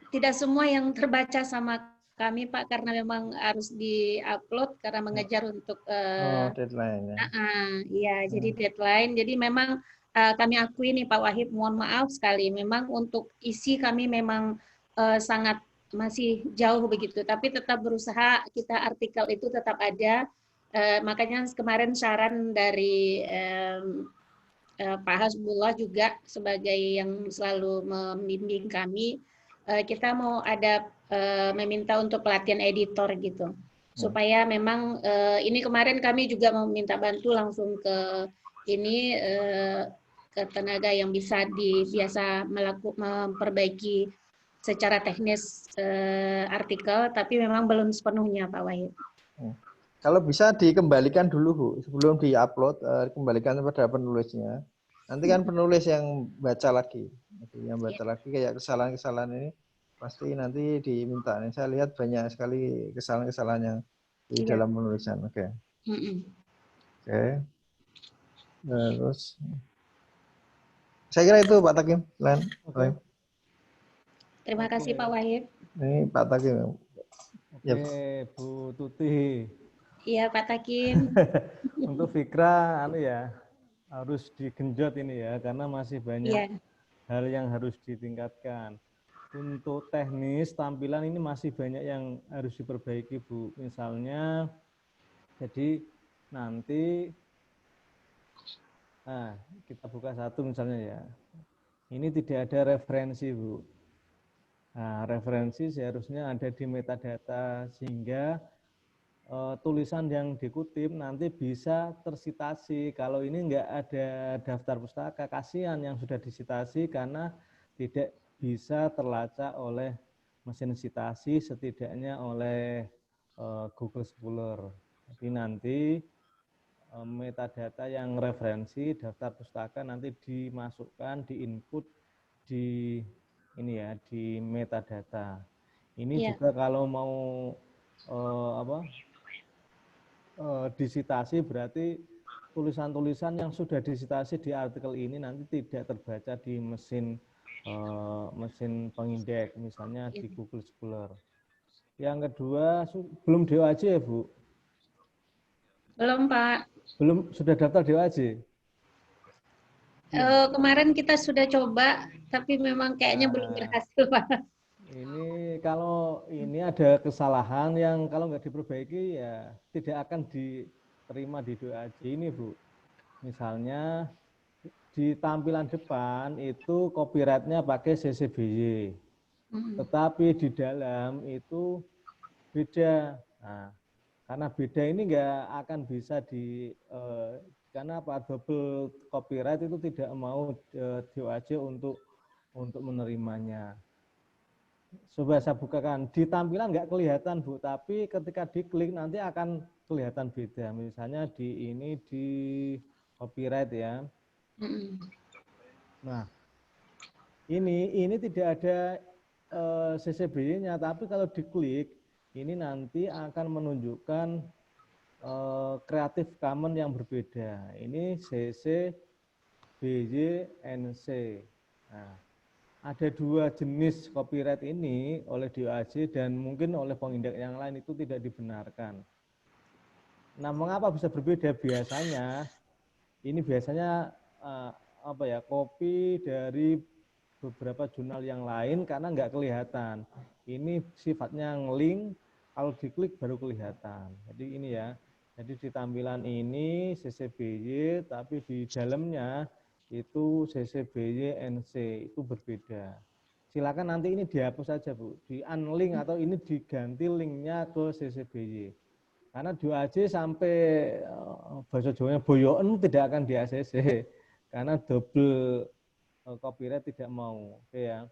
tidak semua yang terbaca sama kami Pak karena memang harus di-upload karena mengejar untuk deadline ya. Iya, jadi deadline. Jadi memang kami akui nih Pak Wahid, mohon maaf sekali. Memang untuk isi kami memang sangat masih jauh begitu, tapi tetap berusaha kita artikel itu tetap ada. Makanya kemarin saran dari Pak Hasbullah juga sebagai yang selalu membimbing kami, kita mau ada meminta untuk pelatihan editor gitu, supaya memang ini kemarin kami juga meminta bantu langsung ke ini ke tenaga yang biasa memperbaiki secara teknis artikel, tapi memang belum sepenuhnya Pak Wahid. Kalau bisa dikembalikan dulu Bu, sebelum diupload, kembalikan kepada penulisnya. Nanti kan penulis yang baca lagi. Yang baca lagi kayak kesalahan-kesalahan ini pasti nanti diminta. Saya lihat banyak sekali kesalahan-kesalahan yang di dalam penulisan. Oke. Terus saya kira itu Pak Takim. Terima kasih Pak Wahid. Ini Pak Takim. Oke, Bu Tuti. Iya Pak Takim. Untuk Fikra harus digenjot ini ya karena masih banyak hal yang harus ditingkatkan. Untuk teknis tampilan ini masih banyak yang harus diperbaiki Bu. Misalnya jadi nanti kita buka satu misalnya ya. Ini tidak ada referensi Bu. Nah, referensi seharusnya ada di metadata sehingga tulisan yang dikutip nanti bisa tersitasi. Kalau ini enggak ada daftar pustaka, kasihan yang sudah disitasi karena tidak bisa terlacak oleh mesin sitasi, setidaknya oleh Google Scholar. Jadi nanti metadata yang referensi, daftar pustaka nanti dimasukkan, di input di ini ya, di metadata. Ini juga kalau mau disitasi berarti tulisan-tulisan yang sudah disitasi di artikel ini nanti tidak terbaca di mesin pengindeks, misalnya di Google Scholar. Yang kedua, belum DOAJ ya, Bu? Belum, Pak. Belum, sudah daftar DOAJ? Kemarin kita sudah coba, tapi memang kayaknya belum berhasil, Pak. Ini kalau ini ada kesalahan yang kalau nggak diperbaiki ya tidak akan diterima di DOAJ ini, Bu. Misalnya di tampilan depan itu copyrightnya pakai CC-BY, tetapi di dalam itu beda. Nah, karena beda ini nggak akan bisa karena apa, double copyright itu tidak mau DOAJ untuk menerimanya. Coba saya bukakan, di tampilan nggak kelihatan, Bu, tapi ketika diklik nanti akan kelihatan beda. Misalnya ini di copyright ya. Nah, ini tidak ada CC-BY-nya, tapi kalau diklik ini nanti akan menunjukkan Creative Commons yang berbeda. Ini CC BY NC. Nah, ada dua jenis copyright ini oleh DOAJ dan mungkin oleh pengindeks yang lain itu tidak dibenarkan. Nah, mengapa bisa berbeda? Biasanya kopi dari beberapa jurnal yang lain karena nggak kelihatan. Ini sifatnya nge-link, kalau diklik baru kelihatan. Jadi ini ya. Jadi di tampilan ini CC-BY, tapi di dalamnya itu CC-BY NC, itu berbeda. Silakan nanti ini dihapus saja, Bu. Di unlink atau ini diganti linknya ke CC-BY. Karena DOAJ sampai bahasa Jawanya boyoen tidak akan di ACC. Karena double copyright tidak mau. Oke ya.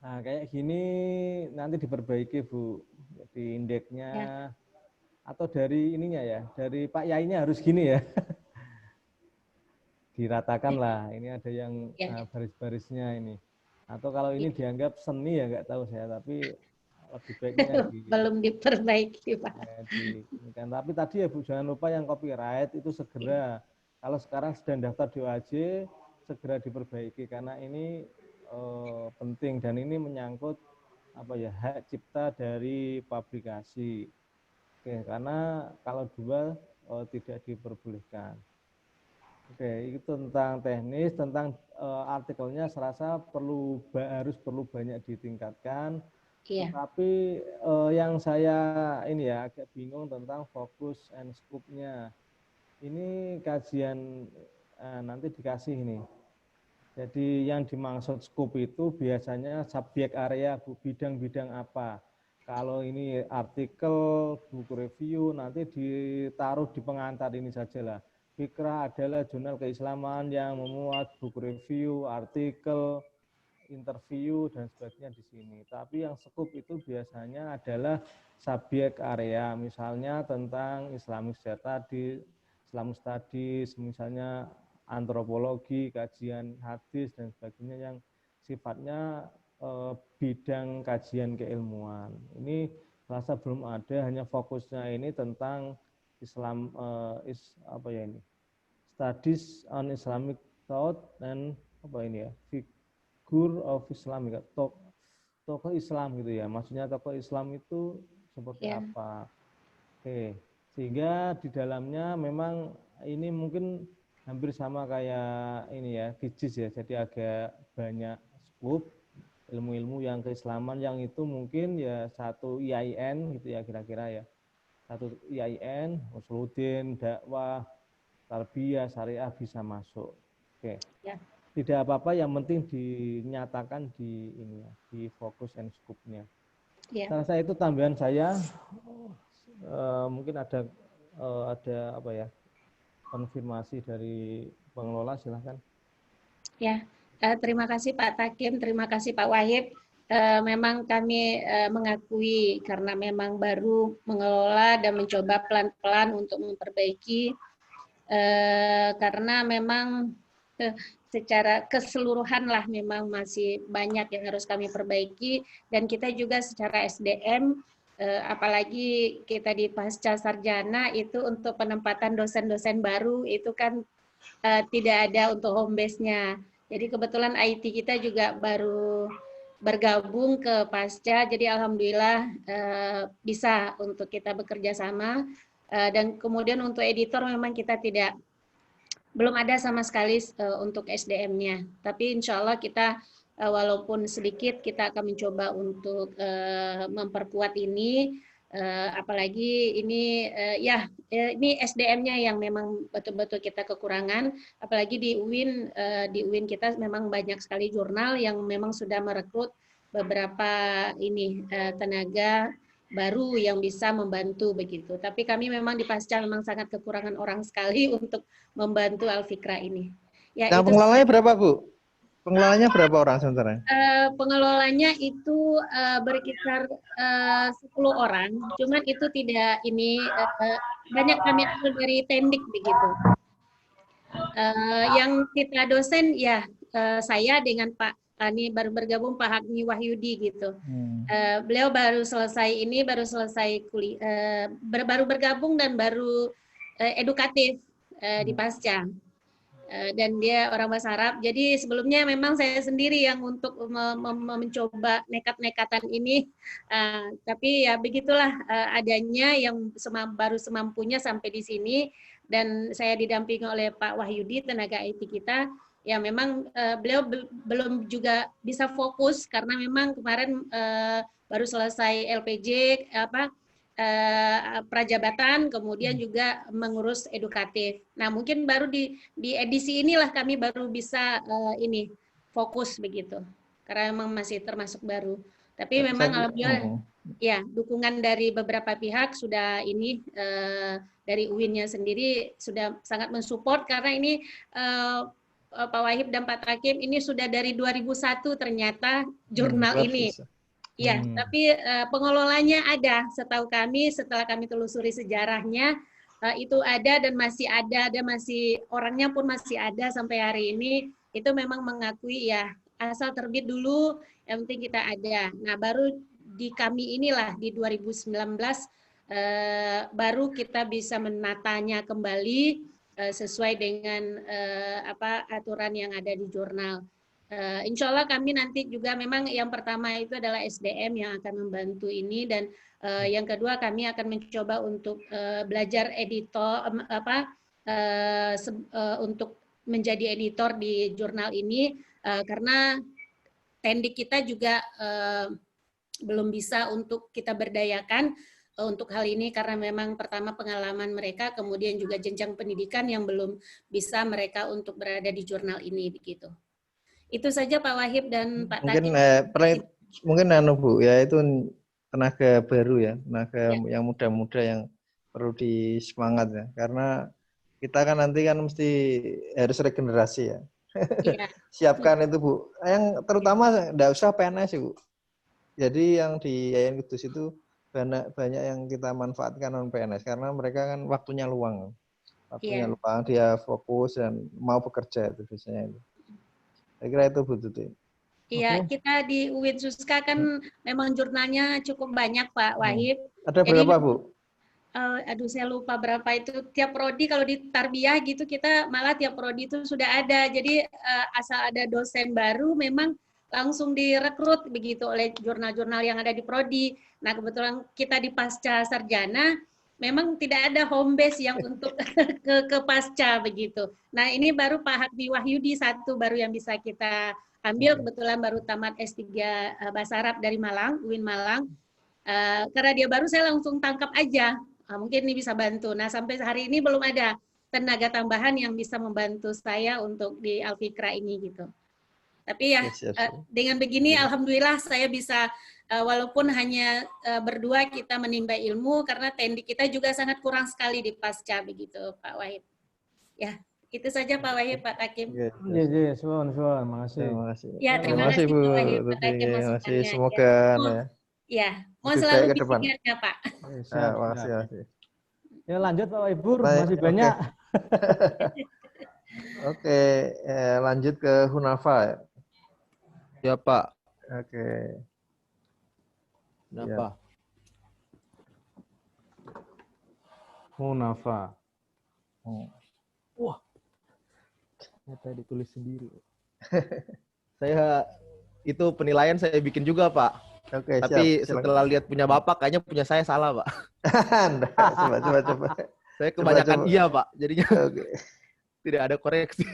Nah, kayak gini nanti diperbaiki, Bu. Di indeksnya. Ya. Atau dari ininya ya, dari Pak Yainya harus gini ya. Diratakan lah, ini ada yang baris-barisnya ini. Atau kalau ini dianggap seni ya nggak tahu saya, tapi lebih baiknya belum diperbaiki, Pak. Tapi tadi ya Bu, jangan lupa yang copyright itu segera. Kalau sekarang sedang daftar DOAJ, segera diperbaiki karena ini penting dan ini menyangkut hak cipta dari publikasi. Oke, karena kalau dua tidak diperbolehkan. Oke, itu tentang teknis, tentang artikelnya serasa harus perlu banyak ditingkatkan. Iya. Tapi yang saya agak bingung tentang fokus and scope-nya. Ini kajian nanti dikasih ini. Jadi yang dimaksud scope itu biasanya subjek area, bidang-bidang apa. Kalau ini artikel, buku review, nanti ditaruh di pengantar ini sajalah. Fikra adalah jurnal keislaman yang memuat buku review, artikel, interview, dan sebagainya di sini. Tapi yang scope itu biasanya adalah subjek area, misalnya tentang Islamic Studies, misalnya antropologi, kajian hadis, dan sebagainya yang sifatnya bidang kajian keilmuan. Ini rasa belum ada, hanya fokusnya ini tentang Islam, Studies on Islamic Thought dan Figure of Islamic, tokoh Islam gitu ya. Maksudnya tokoh Islam itu seperti apa? Oke, sehingga di dalamnya memang ini mungkin hampir sama kayak ini ya, GIJIS ya. Jadi agak banyak scope ilmu-ilmu yang keislaman yang itu mungkin ya satu IAIN gitu ya kira-kira ya. Satu IAIN, Usuluddin, dakwah, tarbiyah, syariah bisa masuk. Oke. Ya. Tidak apa-apa, yang penting dinyatakan di ini ya, di fokus and scope-nya. Ya. Saya itu tambahan saya mungkin ada konfirmasi dari pengelola, silahkan. Ya. Terima kasih Pak Takim, terima kasih Pak Wahib. Memang kami mengakui karena memang baru mengelola dan mencoba pelan-pelan untuk memperbaiki, karena memang secara keseluruhan lah memang masih banyak yang harus kami perbaiki, dan kita juga secara SDM apalagi kita di pasca sarjana itu untuk penempatan dosen-dosen baru itu kan tidak ada untuk home base-nya. Jadi kebetulan IT kita juga baru bergabung ke pasca, jadi alhamdulillah bisa untuk kita bekerja sama. Dan kemudian untuk editor memang kita belum ada sama sekali untuk SDM-nya. Tapi insya Allah kita walaupun sedikit kita akan mencoba untuk memperkuat ini. Apalagi ini ini SDM-nya yang memang betul-betul kita kekurangan. Apalagi di UIN kita memang banyak sekali jurnal yang memang sudah merekrut beberapa tenaga baru yang bisa membantu begitu. Tapi kami memang di pasca memang sangat kekurangan orang sekali untuk membantu Al-Fikra ini. Ya, nah, pengelolanya berapa, Bu? Pengelolanya berapa orang sebenarnya? Pengelolanya itu berkisar 10 orang. Cuman itu tidak banyak kami ambil dari Tendik begitu. Yang kita dosen ya saya dengan Pak ini baru bergabung Pak Hakmi Wahyudi gitu. Beliau baru selesai kuliah, baru bergabung dan baru edukatif di pasca. Dan dia orang bahasa Arab. Jadi sebelumnya memang saya sendiri yang untuk mencoba nekat-nekatan ini. Tapi ya begitulah adanya yang baru semampunya sampai di sini. Dan saya didampingi oleh Pak Wahyudi, tenaga IT kita. Ya memang beliau belum juga bisa fokus karena memang kemarin baru selesai LPJ prajabatan, kemudian juga mengurus edukatif. Nah mungkin baru di edisi inilah kami baru bisa fokus begitu karena memang masih termasuk baru. Tapi memang alhamdulillah ya dukungan dari beberapa pihak sudah dari UIN-nya sendiri sudah sangat mensupport karena ini Pak Wahib dan Pak Takim ini sudah dari 2001 ternyata jurnal ini. Ya, tapi pengelolanya ada. Setahu kami, setelah kami telusuri sejarahnya, itu ada dan masih orangnya pun masih ada sampai hari ini. Itu memang mengakui ya, asal terbit dulu, yang penting kita ada. Nah, baru di kami inilah di 2019 baru kita bisa menatanya kembali sesuai dengan aturan yang ada di jurnal. Insya Allah kami nanti juga memang yang pertama itu adalah SDM yang akan membantu ini, dan yang kedua kami akan mencoba untuk belajar editor untuk menjadi editor di jurnal ini karena Tendik kita juga belum bisa untuk kita berdayakan untuk hal ini karena memang pertama pengalaman mereka, kemudian juga jenjang pendidikan yang belum bisa mereka untuk berada di jurnal ini begitu. Itu saja Pak Wahib dan Pak Takim. Mungkin Bu ya, itu tenaga baru ya, tenaga yang muda-muda yang perlu disemangat ya, karena kita kan nanti kan mesti harus regenerasi ya. Siapkan itu Bu. Yang terutama enggak usah PNS Bu. Jadi yang di Yayan Kudus itu banyak yang kita manfaatkan non PNS karena mereka kan waktunya luang. Luang, dia fokus dan mau bekerja itu biasanya itu. Saya kira itu Bu Tuti. Iya, kita di UIN Suska kan memang jurnalnya cukup banyak Pak Wahib. Ada berapa Bu? Saya lupa berapa itu. Tiap prodi kalau di Tarbiyah gitu kita malah tiap prodi itu sudah ada. Jadi asal ada dosen baru memang langsung direkrut begitu oleh jurnal-jurnal yang ada di prodi. Nah kebetulan kita di pasca sarjana memang tidak ada home base yang untuk ke pasca begitu. Nah ini baru Pak Hakmi Wahyudi satu baru yang bisa kita ambil, kebetulan baru tamat S3 Bahasa Arab dari Malang, UIN Malang. Karena dia baru saya langsung tangkap aja, mungkin ini bisa bantu. Nah sampai hari ini belum ada tenaga tambahan yang bisa membantu saya untuk di Al-Fikra ini gitu. Tapi ya dengan begini alhamdulillah saya bisa walaupun hanya berdua kita menimba ilmu karena Tendik kita juga sangat kurang sekali di pasca begitu Pak Wahib. Ya, itu saja Pak Wahib, Pak Takim. Iya, suwun, makasih. Ya, terima kasih Bu. Pak Wahib, Pak Takim masukannya. Semoga ya, mohon selalu diingatnya Pak. Makasih. Ya lanjut Pak Wahib, masih banyak. Oke, lanjut ke Hunafa ya. Ya Pak. Oke. Kenapa? Hunafa. Wah, ternyata ditulis sendiri. Saya itu penilaian saya bikin juga Pak. Oke, Tapi siap. setelah lihat punya Bapak, kayaknya punya saya salah Pak. Coba. Saya kebanyakan Coba. iya Pak, jadinya Oke. tidak ada koreksi.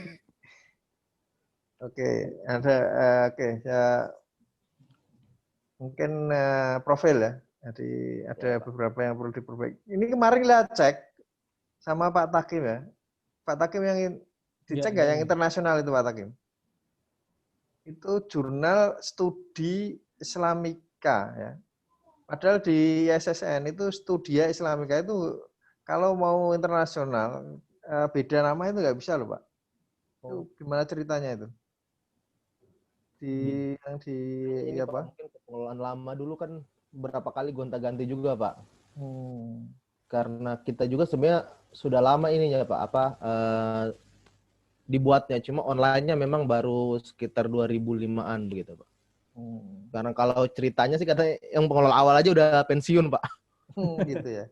Oke, ada oke ya. Mungkin profil ya. Jadi ada beberapa yang perlu diperbaiki. Ini kemarin kita cek sama Pak Takim ya. Pak Takim yang dicek nggak yang internasional itu Pak Takim? Itu jurnal studi Islamika ya. Padahal di SSN itu Studia Islamika itu kalau mau internasional beda nama itu nggak bisa loh Pak. Itu gimana ceritanya itu? Yang di ini apa? Pak, mungkin pengelolaan lama dulu kan berapa kali gonta-ganti juga Pak. Karena kita juga sebenarnya sudah lama ininya Pak, dibuatnya, cuma online-nya memang baru sekitar 2005-an begitu Pak. Karena kalau ceritanya sih katanya yang pengelola awal aja udah pensiun Pak. Gitu ya.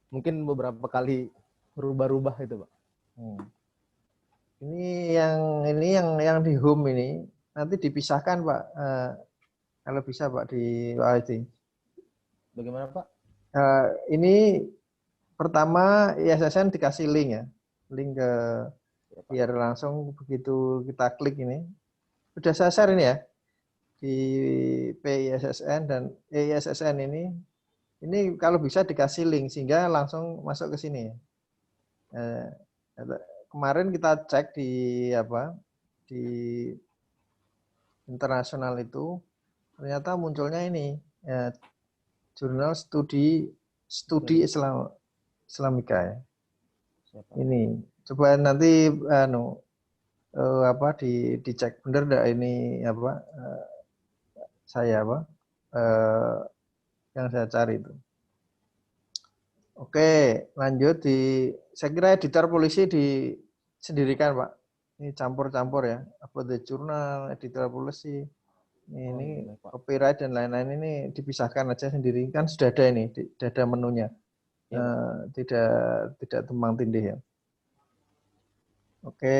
Mungkin beberapa kali berubah-ubah itu Pak. Ini yang di home ini nanti dipisahkan Pak. Kalau bisa Pak di WAIT. Bagaimana Pak? Ini pertama ISSN dikasih link ya. Link ke biar langsung begitu kita klik ini. Sudah saya share ini ya. Di PISSN dan ISSN ini kalau bisa dikasih link sehingga langsung masuk ke sini. Kemarin kita cek di internasional itu ternyata munculnya ini jurnal studi Islamika ya. Ini coba nanti dicek bener enggak ini yang saya cari itu. Oke, lanjut saya kira editor polisi disendirikan Pak. Ini campur-campur ya. Apa the journal, editor polisi, ini copyright dan lain-lain ini dipisahkan aja sendiri. Kan sudah ada ini, sudah ada menunya. Tidak tumpang tindih ya. Oke,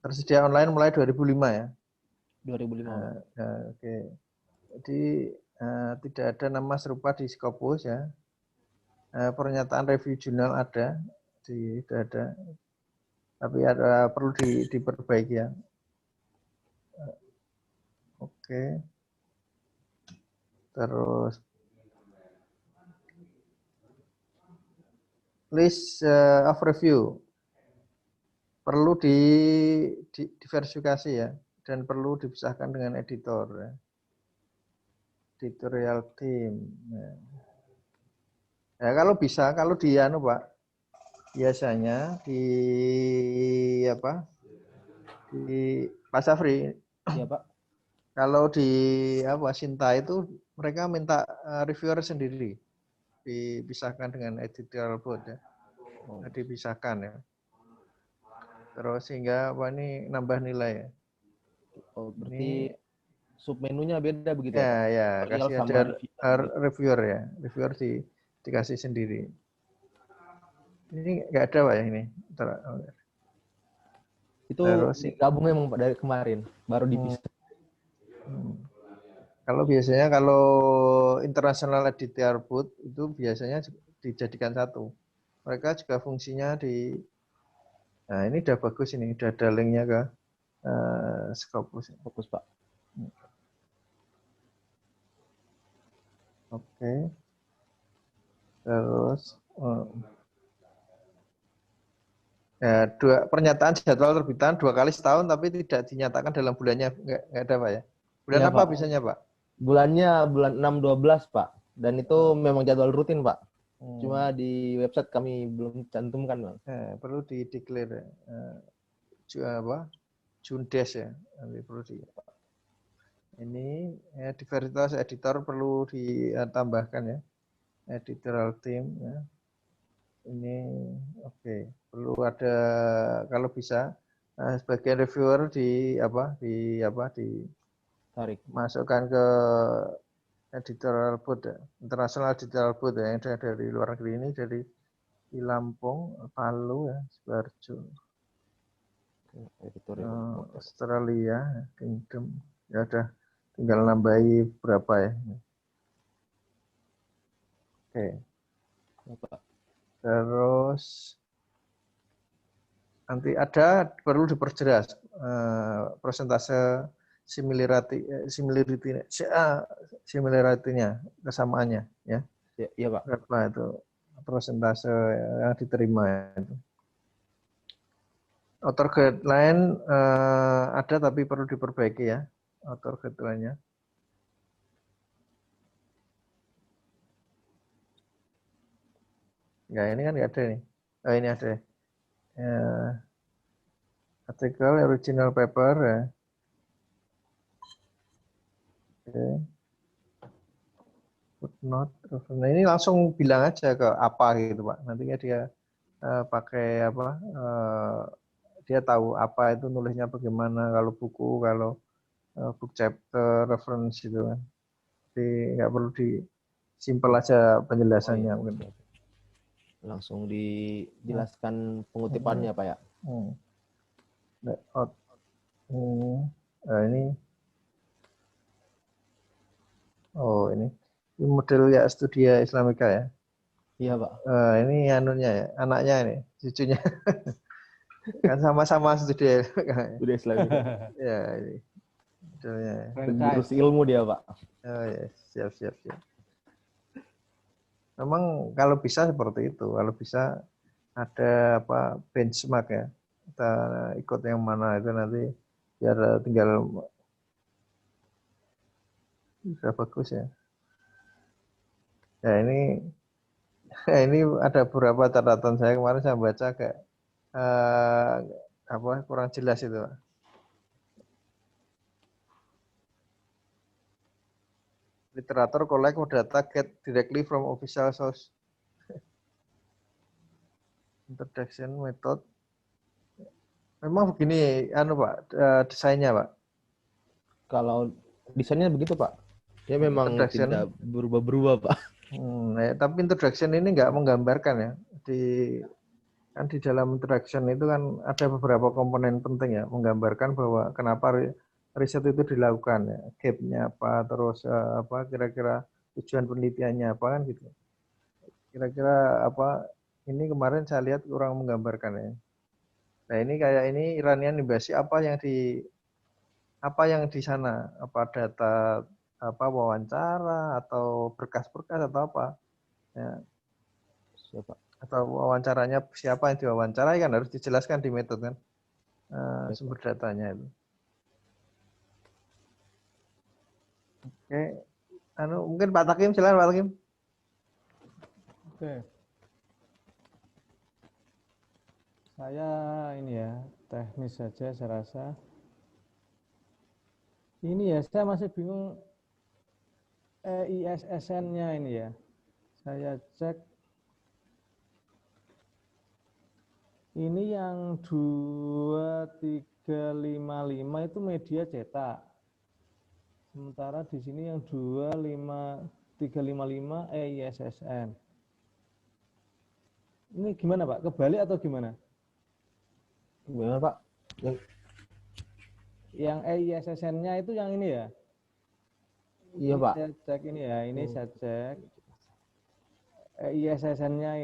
tersedia online mulai 2005 ya. 2005. Oke. Jadi tidak ada nama serupa di Scopus ya. Pernyataan review jurnal ada, tidak ada, tapi perlu diperbaiki ya. Oke. Terus list of review perlu diversifikasi ya, dan perlu dipisahkan dengan editor ya. Editorial team. Ya, kalau bisa, kalau di Pak, biasanya di Pak Safri. Iya Pak. Kalau di Sinta itu mereka minta reviewer sendiri, dipisahkan dengan editorial board ya, dipisahkan ya. Terus sehingga ini nambah nilai ya. Oh, berarti submenunya beda begitu ya? Pak? Ya, kasih ada reviewer ya, reviewer dikasih sendiri. Ini nggak ada Pak ya ini. Itu gabungnya memang dari kemarin, baru dipisah. Kalau biasanya international editor board itu biasanya dijadikan satu. Mereka juga fungsinya nah ini udah bagus ini, udah ada linknya ke Scopus. Fokus Pak. Oke. Terus pernyataan jadwal terbitan 2 kali setahun tapi tidak dinyatakan dalam bulannya, nggak ada Pak ya? Bulan ya, apa Pak? Biasanya Pak? Bulannya bulan 6-12 Pak, dan itu memang jadwal rutin Pak. Cuma di website kami belum cantumkan Bang. Perlu di-declare Jundes ya, nanti perlu ini diversitas editor perlu ditambahkan ya, editorial team ya. Ini Oke, perlu ada kalau bisa sebagian reviewer Tarik. masukkan ke editorial board ya, international editorial board ya, yang dari luar negeri ini dari di Lampung, Palu ya, Sidoarjo, Australia, Kingdom, ya udah tinggal nambahi berapa ya. Oke. Terus nanti ada perlu diperjelas persentase similarity-nya, kesamaannya ya. Iya, Pak. Berapa itu persentase yang diterima itu. Author guideline ada tapi perlu diperbaiki ya, author guideline-nya. Ya ini kan nggak ada nih. Oh ini ada. Artikel original paper ya. Oke. Footnote. Nah ini langsung bilang aja ke apa gitu Pak. Nantinya dia pakai apa? Dia tahu apa itu nulisnya bagaimana. Kalau buku, kalau book chapter, reference gitu kan. Jadi nggak perlu simpel aja penjelasannya mungkin. Langsung dijelaskan pengutipannya Pak ya. Ini ini model ya Studia Islamika ya. Iya Pak. Ini anunya ya, anaknya ini, cucunya. Kan sama-sama Studia Islamika. Ya ini modelnya. Terus ilmu dia Pak. Oh ya, siap. Memang kalau bisa seperti itu, kalau bisa ada apa benchmark ya, kita ikut yang mana itu nanti biar tinggal bisa bagus ya. Ya ini ada beberapa catatan saya kemarin saya baca kayak kurang jelas itu. Literatur collect data get directly from official source. Introduction method. Memang begini, Pak, desainnya Pak. Kalau desainnya begitu Pak. Dia memang tidak berubah-berubah Pak. Tapi introduction ini nggak menggambarkan ya. Di dalam introduction itu kan ada beberapa komponen penting ya, menggambarkan bahwa kenapa riset itu dilakukan ya, gap-nya apa, terus kira-kira tujuan penelitiannya apa kan gitu. Kira-kira ini kemarin saya lihat kurang menggambarkan ya. Nah ini kayak ini Iranian Embassy apa yang di sana, apa data wawancara atau berkas-berkas atau apa ya. Siapa? Atau wawancaranya siapa yang diwawancarai kan harus dijelaskan di metode kan sumber datanya itu. Oke, mungkin Pak Takim, silakan Pak Takim. Oke. Saya ini ya, teknis saja saya rasa. Ini ya, saya masih bingung EISSN-nya ini ya. Saya cek. Ini yang 2355 itu media cetak. Sementara di sini yang 25355 EISSN. Ini gimana Pak? Kebalik atau gimana? Gimana Pak? Yang EISSN-nya itu yang ini ya? Iya Pak. Saya cek ini ya, ini saya cek. EISSN-nya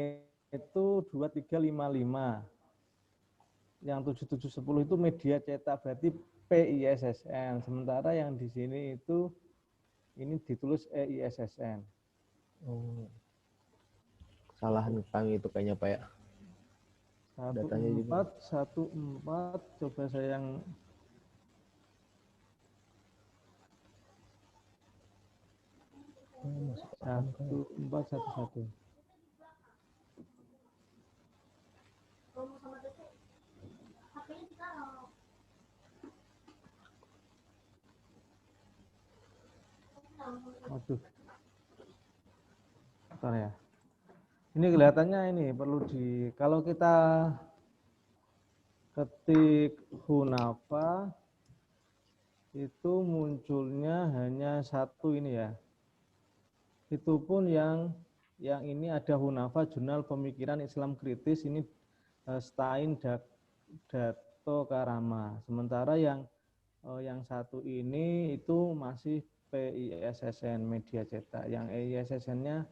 itu 2355. Yang 7710 itu media cetak, berarti PISSN. Sementara yang di sini itu ini ditulis EISSN. Kesalahan kami itu kayaknya Pak ya. 1414, coba saya yang satu 411. Waduh. Bentar ya. Ini kelihatannya ini perlu kalau kita ketik Hunafa itu munculnya hanya satu ini ya. Itu pun yang ini ada Hunafa Jurnal Pemikiran Islam Kritis, ini Stein Dato Karama. Sementara yang satu ini itu masih PISSN Media Cetak. Yang ISSN-nya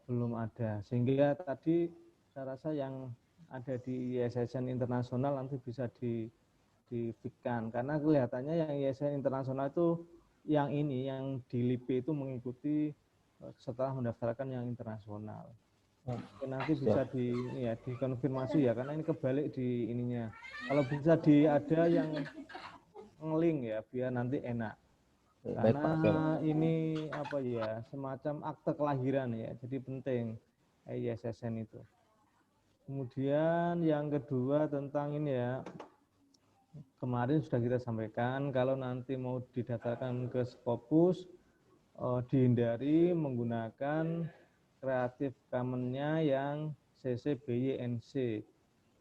belum ada. Sehingga tadi saya rasa yang ada di ISSN internasional nanti bisa di-fitkan. Karena kelihatannya yang ISSN internasional itu yang ini, yang di LIPI itu mengikuti setelah mendaftarkan yang internasional. Oke, nanti bisa dikonfirmasi ya, karena ini kebalik di ininya. Kalau bisa ada yang nge-link ya, biar nanti enak. Karena ini apa ya, semacam akte kelahiran ya, jadi penting ISSN itu. Kemudian yang kedua tentang ini ya, kemarin sudah kita sampaikan, kalau nanti mau didaftarkan ke Scopus, dihindari menggunakan Creative Commons-nya yang CC BY NC.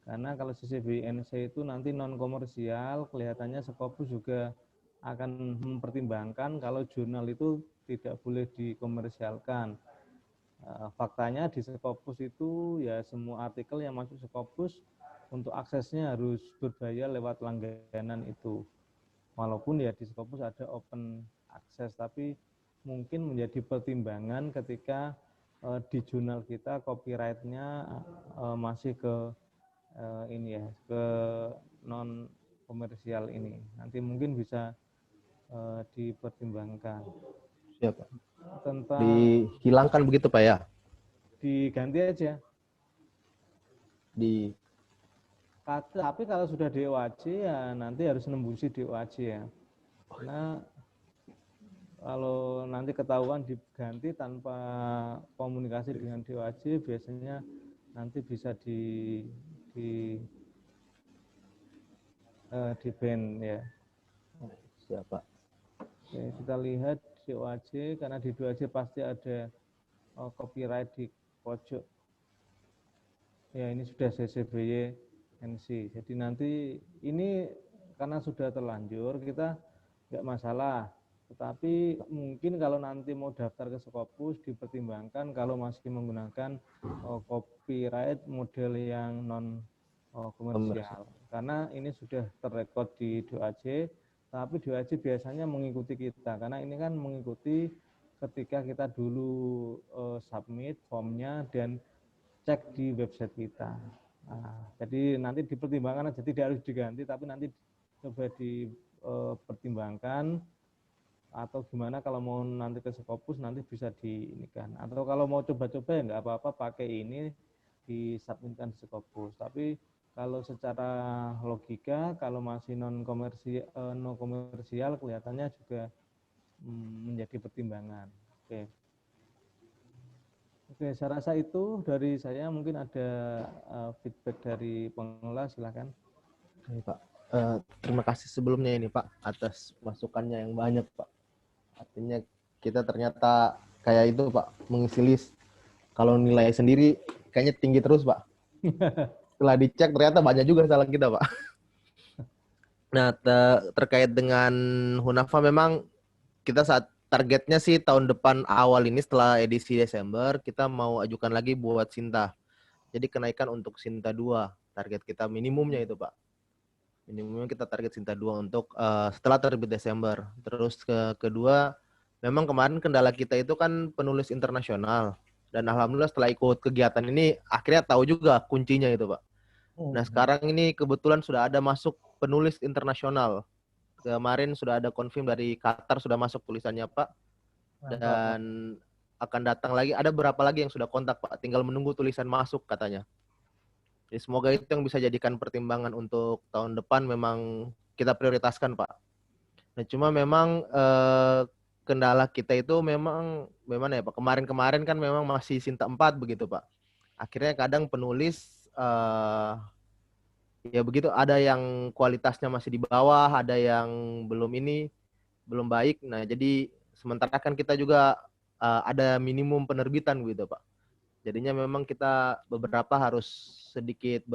Karena kalau CC BY NC itu nanti non komersial, kelihatannya Scopus juga akan mempertimbangkan kalau jurnal itu tidak boleh dikomersialkan. Faktanya di Scopus itu ya semua artikel yang masuk Scopus untuk aksesnya harus berbayar lewat langganan itu. Walaupun ya di Scopus ada open access, tapi mungkin menjadi pertimbangan ketika di jurnal kita copyright-nya masih ke ini ya, ke non komersial ini. Nanti mungkin bisa dipertimbangkan. Siapa? Tentang dihilangkan begitu Pak ya? Diganti aja. Tapi kalau sudah DOAJ ya nanti harus nembusi DOAJ ya. Karena kalau nanti ketahuan diganti tanpa komunikasi dengan DOAJ, biasanya nanti bisa di ban ya. Siapa? Oke, kita lihat DOAJ, karena di DOAJ pasti ada copyright di pojok. Ya, ini sudah CCBY NC. Jadi nanti ini karena sudah terlanjur, kita nggak masalah. Tetapi mungkin kalau nanti mau daftar ke Scopus, dipertimbangkan kalau masih menggunakan copyright model yang non komersial. Karena ini sudah terrekod di DOAJ, tapi DOAJ biasanya mengikuti kita. Karena ini kan mengikuti ketika kita dulu submit formnya dan cek di website kita. Nah, jadi nanti dipertimbangkan aja, tidak harus diganti, tapi nanti coba dipertimbangkan. Atau gimana kalau mau nanti ke Scopus nanti bisa diinikan. Atau kalau mau coba-coba ya nggak apa-apa pakai ini disubmitkan di Scopus. Tapi kalau secara logika kalau masih non komersial kelihatannya juga menjadi pertimbangan. Oke, saya rasa itu dari saya. Mungkin ada feedback dari pengelola, silakan. Oke, Pak. Terima kasih sebelumnya ini Pak atas masukannya yang banyak Pak. Artinya kita ternyata kayak itu Pak, mengisi list. Kalau nilai sendiri kayaknya tinggi terus Pak. Setelah dicek ternyata banyak juga salah kita Pak. Nah, terkait dengan Hunafa memang kita saat targetnya sih tahun depan awal ini setelah edisi Desember kita mau ajukan lagi buat Sinta. Jadi kenaikan untuk Sinta 2. Target kita minimumnya itu Pak. Minimumnya kita target Sinta 2 untuk setelah terbit Desember. Terus kedua, memang kemarin kendala kita itu kan penulis internasional. Dan alhamdulillah setelah ikut kegiatan ini, akhirnya tahu juga kuncinya itu Pak. Nah sekarang ini kebetulan sudah ada masuk penulis internasional. Kemarin sudah ada confirm dari Qatar sudah masuk tulisannya Pak. Dan akan datang lagi, ada berapa lagi yang sudah kontak Pak. Tinggal menunggu tulisan masuk katanya. Jadi semoga itu yang bisa jadikan pertimbangan untuk tahun depan memang kita prioritaskan Pak. Nah cuma memang kendala kita itu memang bagaimana ya Pak. Kemarin kan memang masih Sinta 4 begitu Pak. Akhirnya kadang penulis ya begitu, ada yang kualitasnya masih di bawah, ada yang belum baik. Nah jadi sementara kan kita juga ada minimum penerbitan gitu Pak. Jadinya memang kita beberapa harus sedikit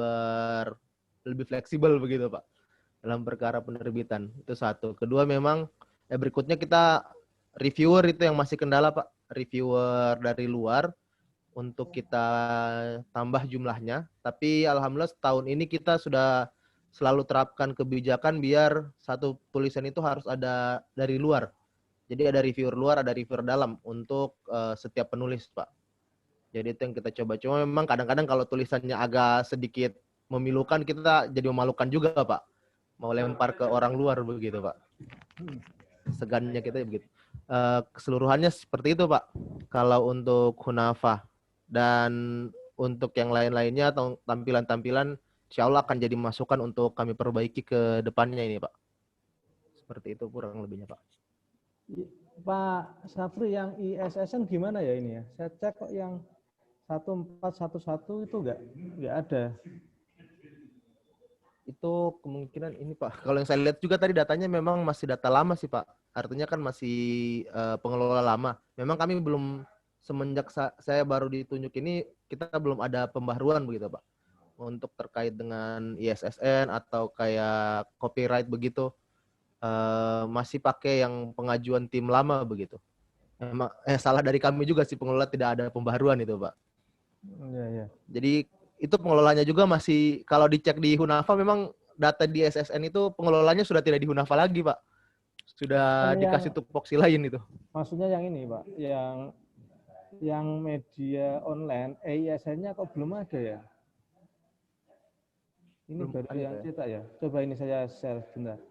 lebih fleksibel begitu Pak dalam perkara penerbitan. Itu satu. Kedua memang berikutnya kita reviewer itu yang masih kendala Pak. Reviewer dari luar untuk kita tambah jumlahnya. Tapi alhamdulillah setahun ini kita sudah selalu terapkan kebijakan biar satu tulisan itu harus ada dari luar. Jadi ada reviewer luar, ada reviewer dalam untuk setiap penulis Pak. Jadi itu yang kita coba. Cuma memang kadang-kadang kalau tulisannya agak sedikit memilukan, kita jadi memalukan juga Pak. Mau lempar ke orang luar begitu Pak. Segannya kita begitu. Keseluruhannya seperti itu Pak. Kalau untuk Hunafa. Dan untuk yang lain-lainnya atau tampilan-tampilan, insya Allah akan jadi masukan untuk kami perbaiki ke depannya ini Pak. Seperti itu kurang lebihnya Pak. Pak Safri, yang ISSN gimana ya ini ya? Saya cek kok yang 1411 itu nggak ada. Itu kemungkinan ini Pak. Kalau yang saya lihat juga tadi datanya memang masih data lama sih Pak. Artinya kan masih pengelola lama. Memang kami belum, semenjak saya baru ditunjuk ini, kita belum ada pembaharuan begitu Pak. Untuk terkait dengan ISSN atau kayak copyright begitu. Masih pakai yang pengajuan tim lama begitu. Memang salah dari kami juga sih, pengelola tidak ada pembaharuan itu Pak. Ya. Jadi itu pengelolanya juga masih, kalau dicek di Hunafa memang data di SSN itu pengelolanya sudah tidak di Hunafa lagi Pak. Sudah dikasih tupoksi lain itu. Maksudnya yang ini Pak, yang media online, ISSN-nya kok belum ada ya? Ini belum baru yang cetak ya? Coba ini saya share sebentar.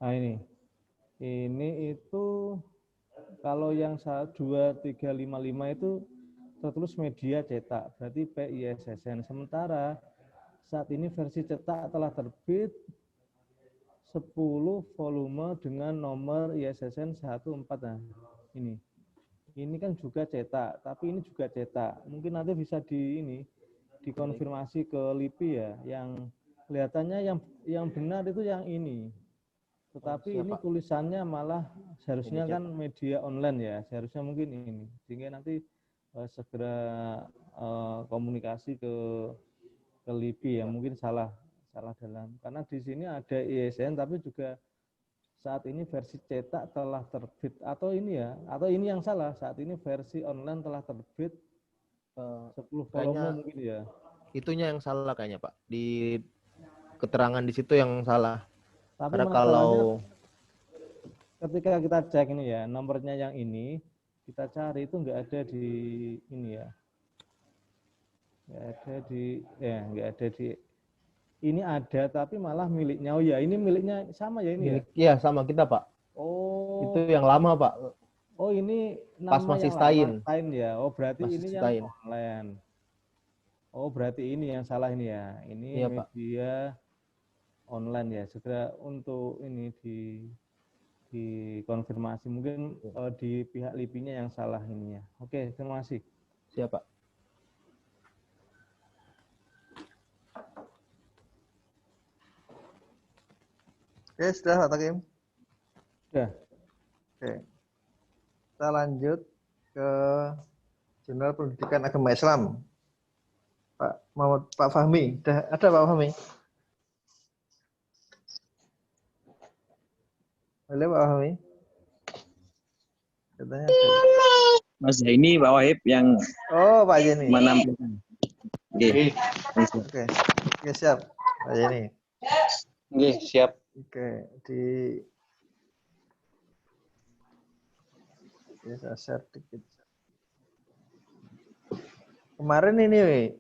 Nah ini itu kalau yang 2355 itu tertulis media cetak, berarti PISSN. Sementara saat ini versi cetak telah terbit 10 volume dengan nomor ISSN 14. Nah, ini kan juga cetak, tapi ini juga cetak. Mungkin nanti bisa dikonfirmasi ke LIPI ya, yang kelihatannya yang benar itu yang ini. Tetapi ini tulisannya malah seharusnya kan media online ya, seharusnya mungkin ini. Sehingga nanti segera komunikasi ke LIPI ya, mungkin salah dalam. Karena di sini ada ISSN tapi juga saat ini versi cetak telah terbit, atau ini yang salah, saat ini versi online telah terbit 10 volume mungkin ya. Itunya yang salah kayaknya Pak. Di keterangan di situ yang salah. Tapi karena kalau ketika kita cek ini ya, nomornya yang ini kita cari itu nggak ada di ini ya, nggak ada di ini, ada tapi malah miliknya. Oh ya, ini miliknya sama ya ini ya? Iya sama kita Pak. Oh. Itu yang lama Pak. Oh ini nama pas masih yang lain ya. Oh berarti masih ini Stein. Yang online. Oh berarti ini yang salah ini ya. Ini iya, media Pak. Online ya. Segera untuk ini dikonfirmasi, mungkin di pihak LIPI-nya yang salah ini ya. Oke, terima kasih. Siap Pak. Oke, sudah Pak Takim? Sudah. Oke. Kita lanjut ke Jurnal Pendidikan Agama Islam. Pak Fahmi, ada Pak Fahmi? Halo Pak Fahmi. Katanya Mas Zaini, Pak Wahib yang Pak Zaini menampilkan. Oke, siap Pak Zaini. Oke, siap. Oke, saya share dikit. Kemarin ini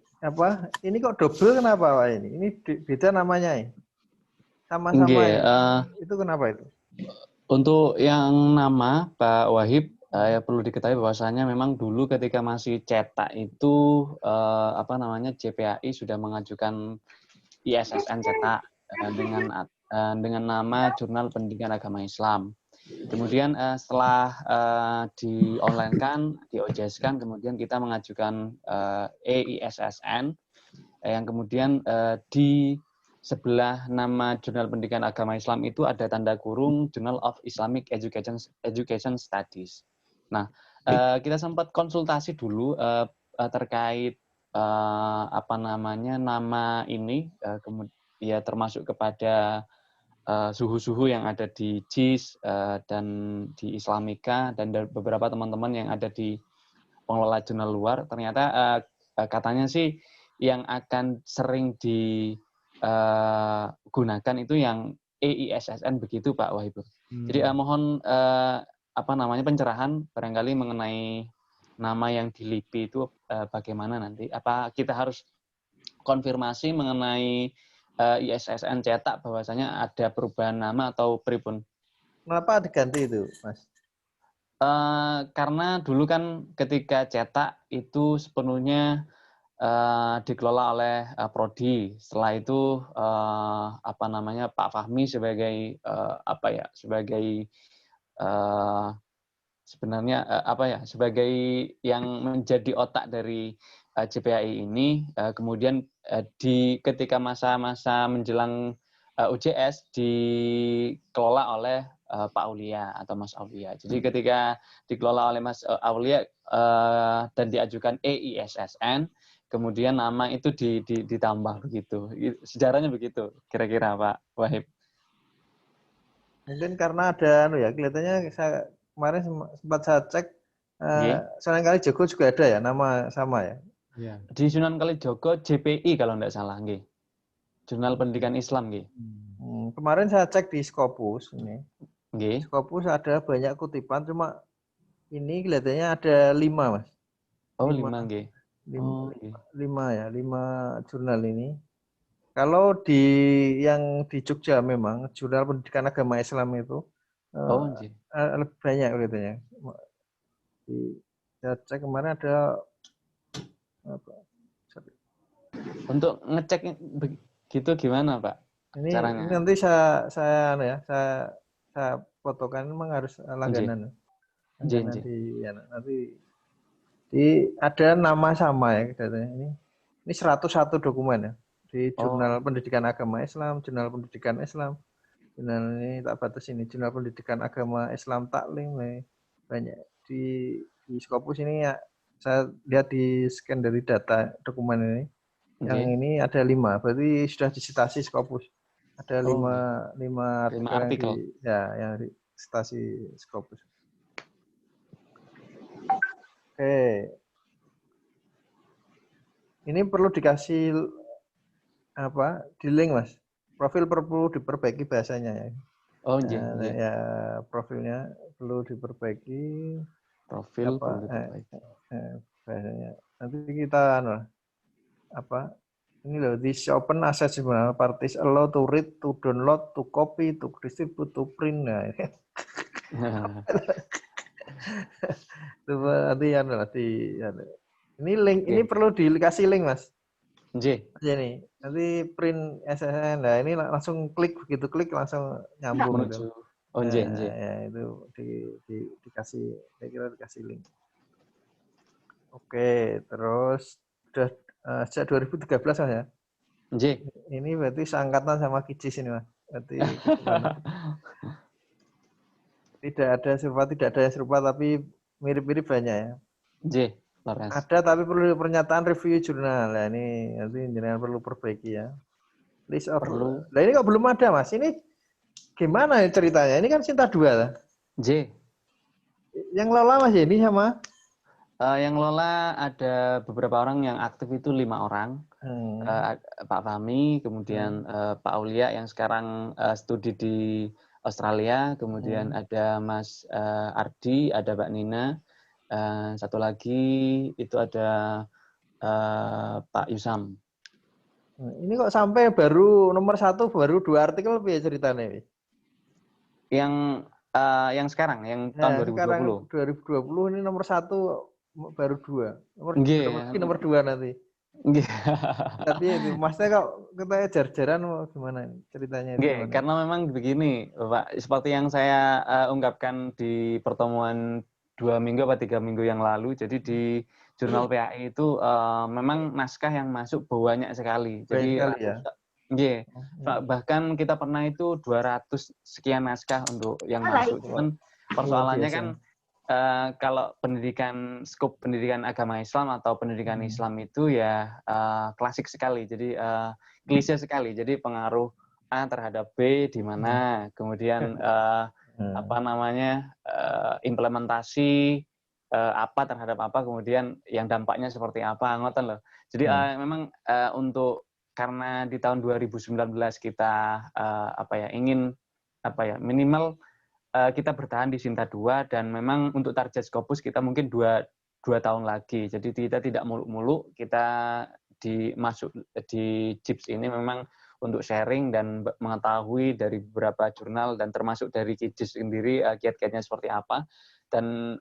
ini kok double kenapa Pak ini? Ini beda namanya ya? Sama-sama itu kenapa itu? Untuk yang nama Pak Wahib, ya perlu diketahui bahwasanya memang dulu ketika masih cetak itu JPAI sudah mengajukan ISSN cetak dengan nama Jurnal Pendidikan Agama Islam. Kemudian setelah di-online-kan, di-OJS-kan, kemudian kita mengajukan EISSN yang kemudian sebelah nama Jurnal Pendidikan Agama Islam itu ada tanda kurung Journal of Islamic Education Studies. Nah, kita sempat konsultasi dulu terkait apa namanya nama ini, kemudian ya termasuk kepada suhu-suhu yang ada di JIS dan di Islamika dan beberapa teman-teman yang ada di pengelola jurnal luar. Ternyata katanya sih yang akan sering digunakan itu yang EISSN begitu Pak Wahib. Jadi mohon apa namanya pencerahan barangkali mengenai nama yang di LIPI itu bagaimana nanti? Apa kita harus konfirmasi mengenai ISSN cetak bahwasanya ada perubahan nama atau pripun? Kenapa diganti itu, Mas? Karena dulu kan ketika cetak itu sepenuhnya dikelola oleh Prodi. Setelah itu apa namanya Pak Fahmi sebagai apa ya sebagai sebenarnya apa ya sebagai yang menjadi otak dari JPAI ini kemudian ketika masa-masa menjelang UJS dikelola oleh Pak Aulia atau Mas Aulia. Jadi ketika dikelola oleh Mas Aulia dan diajukan EISSN, kemudian nama itu ditambah begitu. Sejarahnya begitu, kira-kira Pak Wahib. Mungkin karena ada ya kelihatannya kemarin sempat saya cek Sunan Kalijogo juga ada ya nama sama ya. Ya. Di Sunan Kalijogo JPI kalau tidak salah, nggih. Jurnal Pendidikan Islam, nggih. Kemarin saya cek di Scopus ini. Nggih. Scopus ada banyak kutipan, cuma ini kelihatannya ada 5, Mas. Oh, 5, nggih. 5 jurnal ini. Kalau yang di Jogja memang Jurnal Pendidikan Agama Islam itu lebih banyak kelihatannya. Saya cek kemarin ada apa? Untuk ngecek begitu gimana, Pak? Ini caranya? Ini nanti saya fotokan, memang harus langganan. Nanti ada nama sama ya katanya. Ini 101 dokumen ya di Jurnal Pendidikan Agama Islam, Jurnal Pendidikan Islam. Jurnal ini tak batas ini Jurnal Pendidikan Agama Islam Taklim banyak di Scopus ini ya. Saya lihat di scan dari data dokumen ini. Yang ini ada 5, berarti sudah disitasi Scopus. Ada 5 artikel yang disitasi Scopus. Oke. Ini perlu dikasih apa? Di link, Mas. Profil perlu diperbaiki bahasanya ya. Oh, iya. Ya, profilnya perlu diperbaiki. Profil perlu diperbaiki. Bahasanya. Nanti kita apa? Ini loh, this open access sebenarnya parties allow to read, to download, to copy, to distribute, to print. Nah, nanti ini link ini perlu dikasih link, Mas. Ini nanti print SSN. Nah, ini langsung klik, begitu klik langsung nyambung gitu. Oh, ya, itu dikasih, saya kira dikasih link. Oke, terus sudah sejak 2013 Mas ya. Ini berarti seangkatan sama Kijis ini, Mas. Berarti tidak ada yang serupa tapi mirip-mirip banyak ya. Ada tapi perlu pernyataan review jurnal. Nah, ini nanti jenengan perlu perbaiki ya. List of perlu. Nah, ini kok belum ada, Mas. Ini gimana ceritanya? Ini kan Sinta 2 lah. Yang lola Mas ini sama? Yang lola ada beberapa orang yang aktif itu 5 orang. Pak Fahmi, kemudian Pak Aulia yang sekarang studi di Australia, kemudian ada Mas Ardi, ada Mbak Nina, satu lagi itu ada Pak Yusam. Ini kok sampai baru nomor 1 baru 2 artikel ya ceritanya? Yang sekarang, yang tahun 2020. 2020 ini nomor 1 baru 2. Nomor 2 nanti. Tapi Masnya kok kita jar-jaran gimana ceritanya? Karena memang begini, Bapak, seperti yang saya ungkapkan di pertemuan 2 minggu atau 3 minggu yang lalu. Jadi di jurnal PAI itu memang naskah yang masuk banyak sekali. Jadi Nggih. Bahkan kita pernah itu 200 sekian naskah untuk yang masuk. Cuman persoalannya kan kalau skop pendidikan agama Islam atau pendidikan Islam itu ya klasik sekali. Jadi klise sekali. Jadi pengaruh A terhadap B di mana, kemudian implementasi apa terhadap apa, kemudian yang dampaknya seperti apa, ngoten loh. Jadi memang untuk karena di tahun 2019 kita ingin minimal kita bertahan di Sinta 2 dan memang untuk target Scopus kita mungkin 2 tahun lagi. Jadi kita tidak muluk-muluk, kita di JIPS ini memang untuk sharing dan mengetahui dari beberapa jurnal dan termasuk dari KIJIS sendiri kiat-kiatnya seperti apa. Dan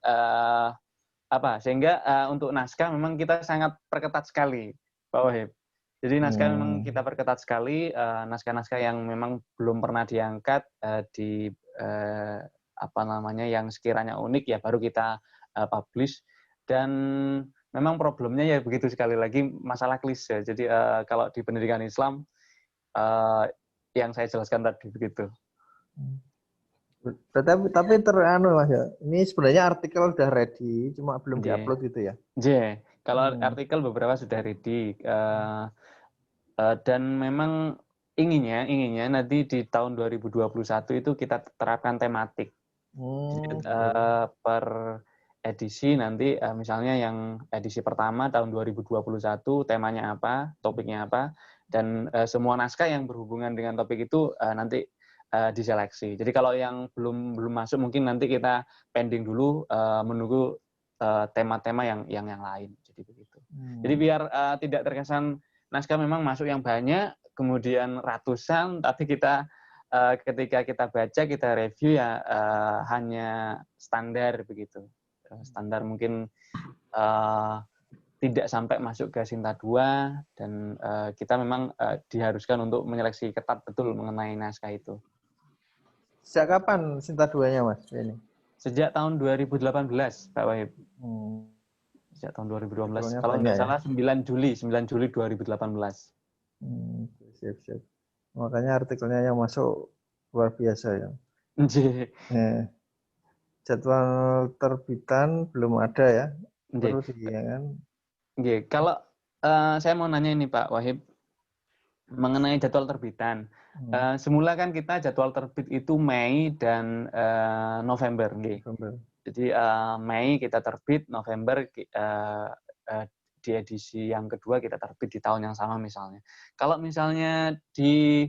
sehingga untuk naskah memang kita sangat perketat sekali, Pak Wahib. Jadi naskah memang kita perketat sekali, naskah-naskah yang memang belum pernah diangkat yang sekiranya unik ya baru kita publish. Dan memang problemnya ya begitu, sekali lagi masalah klise. Jadi kalau di pendidikan Islam yang saya jelaskan tadi begitu. Tapi Mas ya, ini sebenarnya artikel udah ready, cuma belum diupload gitu ya? Kalau artikel beberapa sudah ready. Dan memang inginnya nanti di tahun 2021 itu kita terapkan tematik. Per edisi nanti misalnya yang edisi pertama tahun 2021 temanya apa, topiknya apa, dan semua naskah yang berhubungan dengan topik itu nanti diseleksi. Jadi kalau yang belum masuk mungkin nanti kita pending dulu menunggu tema-tema yang lain. Jadi begitu. Jadi biar tidak terkesan naskah memang masuk yang banyak, kemudian ratusan, tapi kita ketika kita baca, kita review ya hanya standar begitu. Standar mungkin tidak sampai masuk ke Sinta 2, dan kita memang diharuskan untuk menyeleksi ketat betul mengenai naskah itu. Sejak kapan Sinta 2-nya, Mas? Ini? Sejak tahun 2018, Pak Wahib. Sejak tahun 2012. Kalau nggak salah 9 Juli 2018. Siap. Makanya artikelnya yang masuk luar biasa ya. Jadwal terbitan belum ada ya. Terus ya kan. Kalau saya mau nanya ini Pak Wahib mengenai jadwal terbitan. Semula kan kita jadwal terbit itu Mei dan November. Jadi Mei kita terbit, November di edisi yang kedua kita terbit di tahun yang sama misalnya. Kalau misalnya di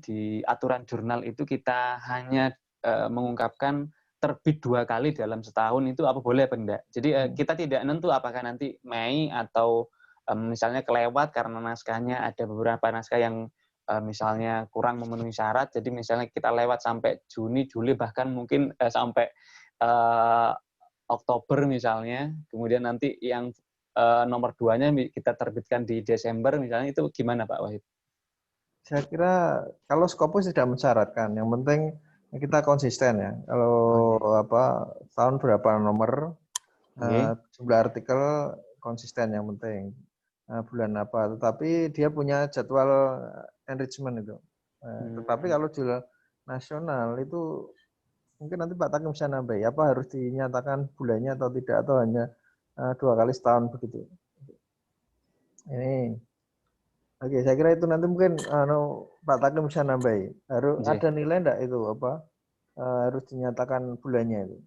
di aturan jurnal itu kita hanya mengungkapkan terbit 2 kali dalam setahun, itu apa boleh apa enggak? Jadi kita tidak nentu apakah nanti Mei atau misalnya kelewat karena naskahnya ada beberapa naskah yang misalnya kurang memenuhi syarat, jadi misalnya kita lewat sampai Juni, Juli, bahkan mungkin sampai Oktober misalnya, kemudian nanti yang nomor 2-nya kita terbitkan di Desember misalnya, itu gimana Pak Wahid? Saya kira kalau Scopus tidak mensyaratkan, yang penting kita konsisten ya. Kalau tahun berapa nomor, jumlah artikel konsisten yang penting. Bulan apa, tetapi dia punya jadwal enrichment itu. Tetapi kalau jurnal nasional itu mungkin nanti Pak Takim bisa nambah, apa harus dinyatakan bulannya atau tidak, atau hanya 2 kali setahun begitu. Ini, oke, saya kira itu nanti mungkin Pak Takim bisa nambah. Harus ada nilai enggak itu harus dinyatakan bulannya itu.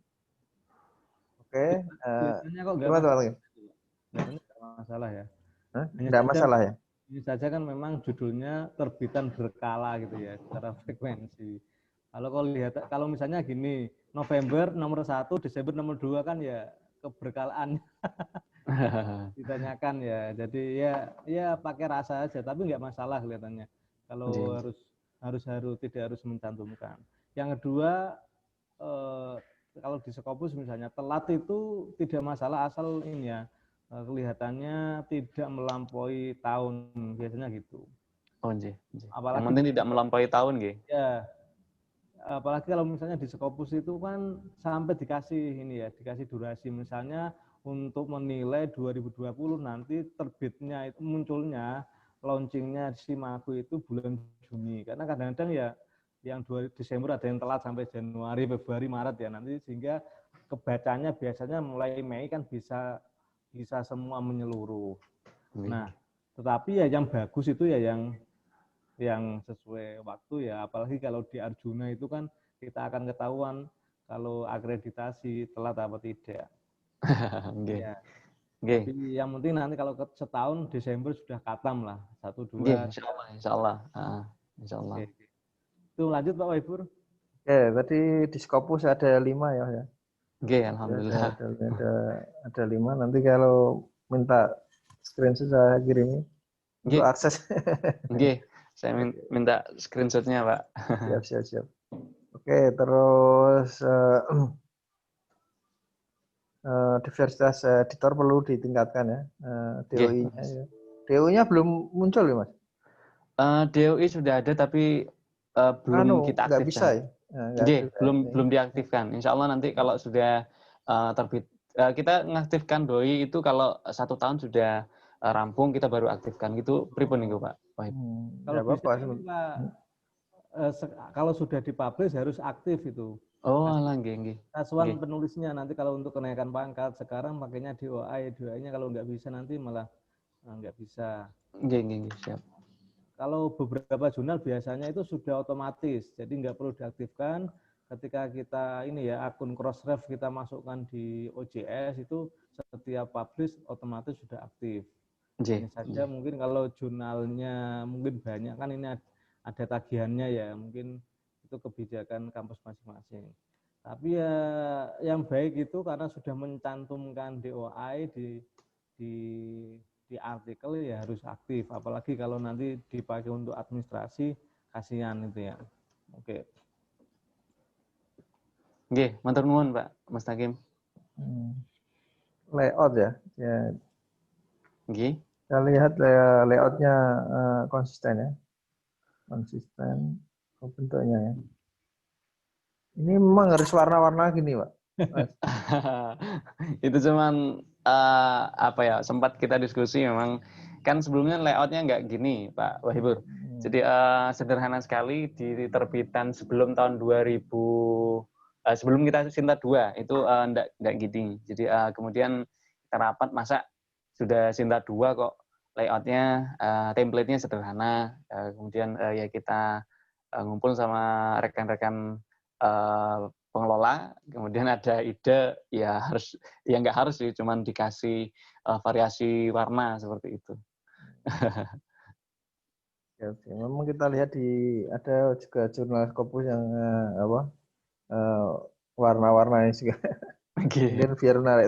Oke, gimana Pak Takim? Enggak masalah ya. Tidak masalah ya. Ini saja kan memang judulnya terbitan berkala gitu ya, secara frekuensi. Kalau misalnya gini, November nomor 1, Desember nomor 2 kan ya keberkalaan ditanyakan ya. Jadi ya pakai rasa aja, tapi nggak masalah kelihatannya. Kalau harus tidak harus mencantumkan. Yang kedua, kalau di Scopus misalnya telat itu tidak masalah asal ini ya. Kelihatannya tidak melampaui tahun, biasanya gitu. Apalagi yang penting tidak melampaui tahun, gitu. Ya, apalagi kalau misalnya di Scopus itu kan sampai dikasih durasi, misalnya untuk menilai 2020 nanti terbitnya itu munculnya launchingnya Simago itu bulan Juni. Karena kadang-kadang ya yang Desember ada yang telat sampai Januari, Februari, Maret ya nanti, sehingga kebacanya biasanya mulai Mei kan bisa semua menyeluruh. Nah, tetapi ya yang bagus itu ya yang sesuai waktu ya, apalagi kalau di Arjuna itu kan kita akan ketahuan kalau akreditasi telat apa tidak. Nggih. Ya. Nggih. Tapi yang penting nanti kalau setahun Desember sudah katam lah, 1, 2. Nggih, insyaallah. Insyaallah. Oke. Itu lanjut Pak Wahibur. Oke, tadi di Scopus ada 5 ya. Oke, alhamdulillah. Ada 5. Nanti kalau minta screenshot saya kirimi untuk akses. Oke, saya minta screenshotnya Pak. Siap. Oke, terus diversitas editor perlu ditingkatkan ya. DOI-nya ya. DOI-nya belum muncul ya Mas? DOI sudah ada tapi belum kita aktifkan. Nggak bisa ya? Belum diaktifkan. Insya Allah nanti kalau sudah terbit, kita mengaktifkan DOI itu kalau 1 tahun sudah rampung kita baru aktifkan. Gitu pripun nih Pak? Kalau bisa kalau sudah dipublish harus aktif itu. Oh, nggih. Kasuan penulisnya nanti kalau untuk kenaikan pangkat sekarang pakainya DOI-nya kalau nggak bisa nanti malah nggak bisa. Nggih, siap. Kalau beberapa jurnal biasanya itu sudah otomatis, jadi nggak perlu diaktifkan. Ketika kita ini ya akun Crossref kita masukkan di OJS itu setiap publish otomatis sudah aktif. Hanya saja mungkin kalau jurnalnya mungkin banyak kan ini ada tagihannya ya, mungkin itu kebijakan kampus masing-masing. Tapi ya yang baik itu karena sudah mencantumkan DOI di artikel ya harus aktif, apalagi kalau nanti dipakai untuk administrasi, kasihan itu ya. Oke. Nggih, matur nuwun Pak Mustaqim. Layout ya. Nggih. Kita lihat layoutnya konsisten ya. Konsisten bentuknya ya. Ini memang harus warna-warna gini, Pak. Itu cuman sempat kita diskusi memang kan sebelumnya layoutnya nggak gini Pak Wahibur. Jadi sederhana sekali di terbitan sebelum tahun 2000 sebelum kita Sinta 2 itu nggak gini. Jadi kemudian kita rapat masa sudah Sinta 2 kok layoutnya template-nya sederhana. Kemudian ya kita ngumpul sama rekan-rekan pengelola, kemudian ada ide ya nggak harus sih, cuman dikasih variasi warna seperti itu. Oke. Memang kita lihat ada juga jurnal Scopus yang warna-warnanya juga. Kemudian biar menarik.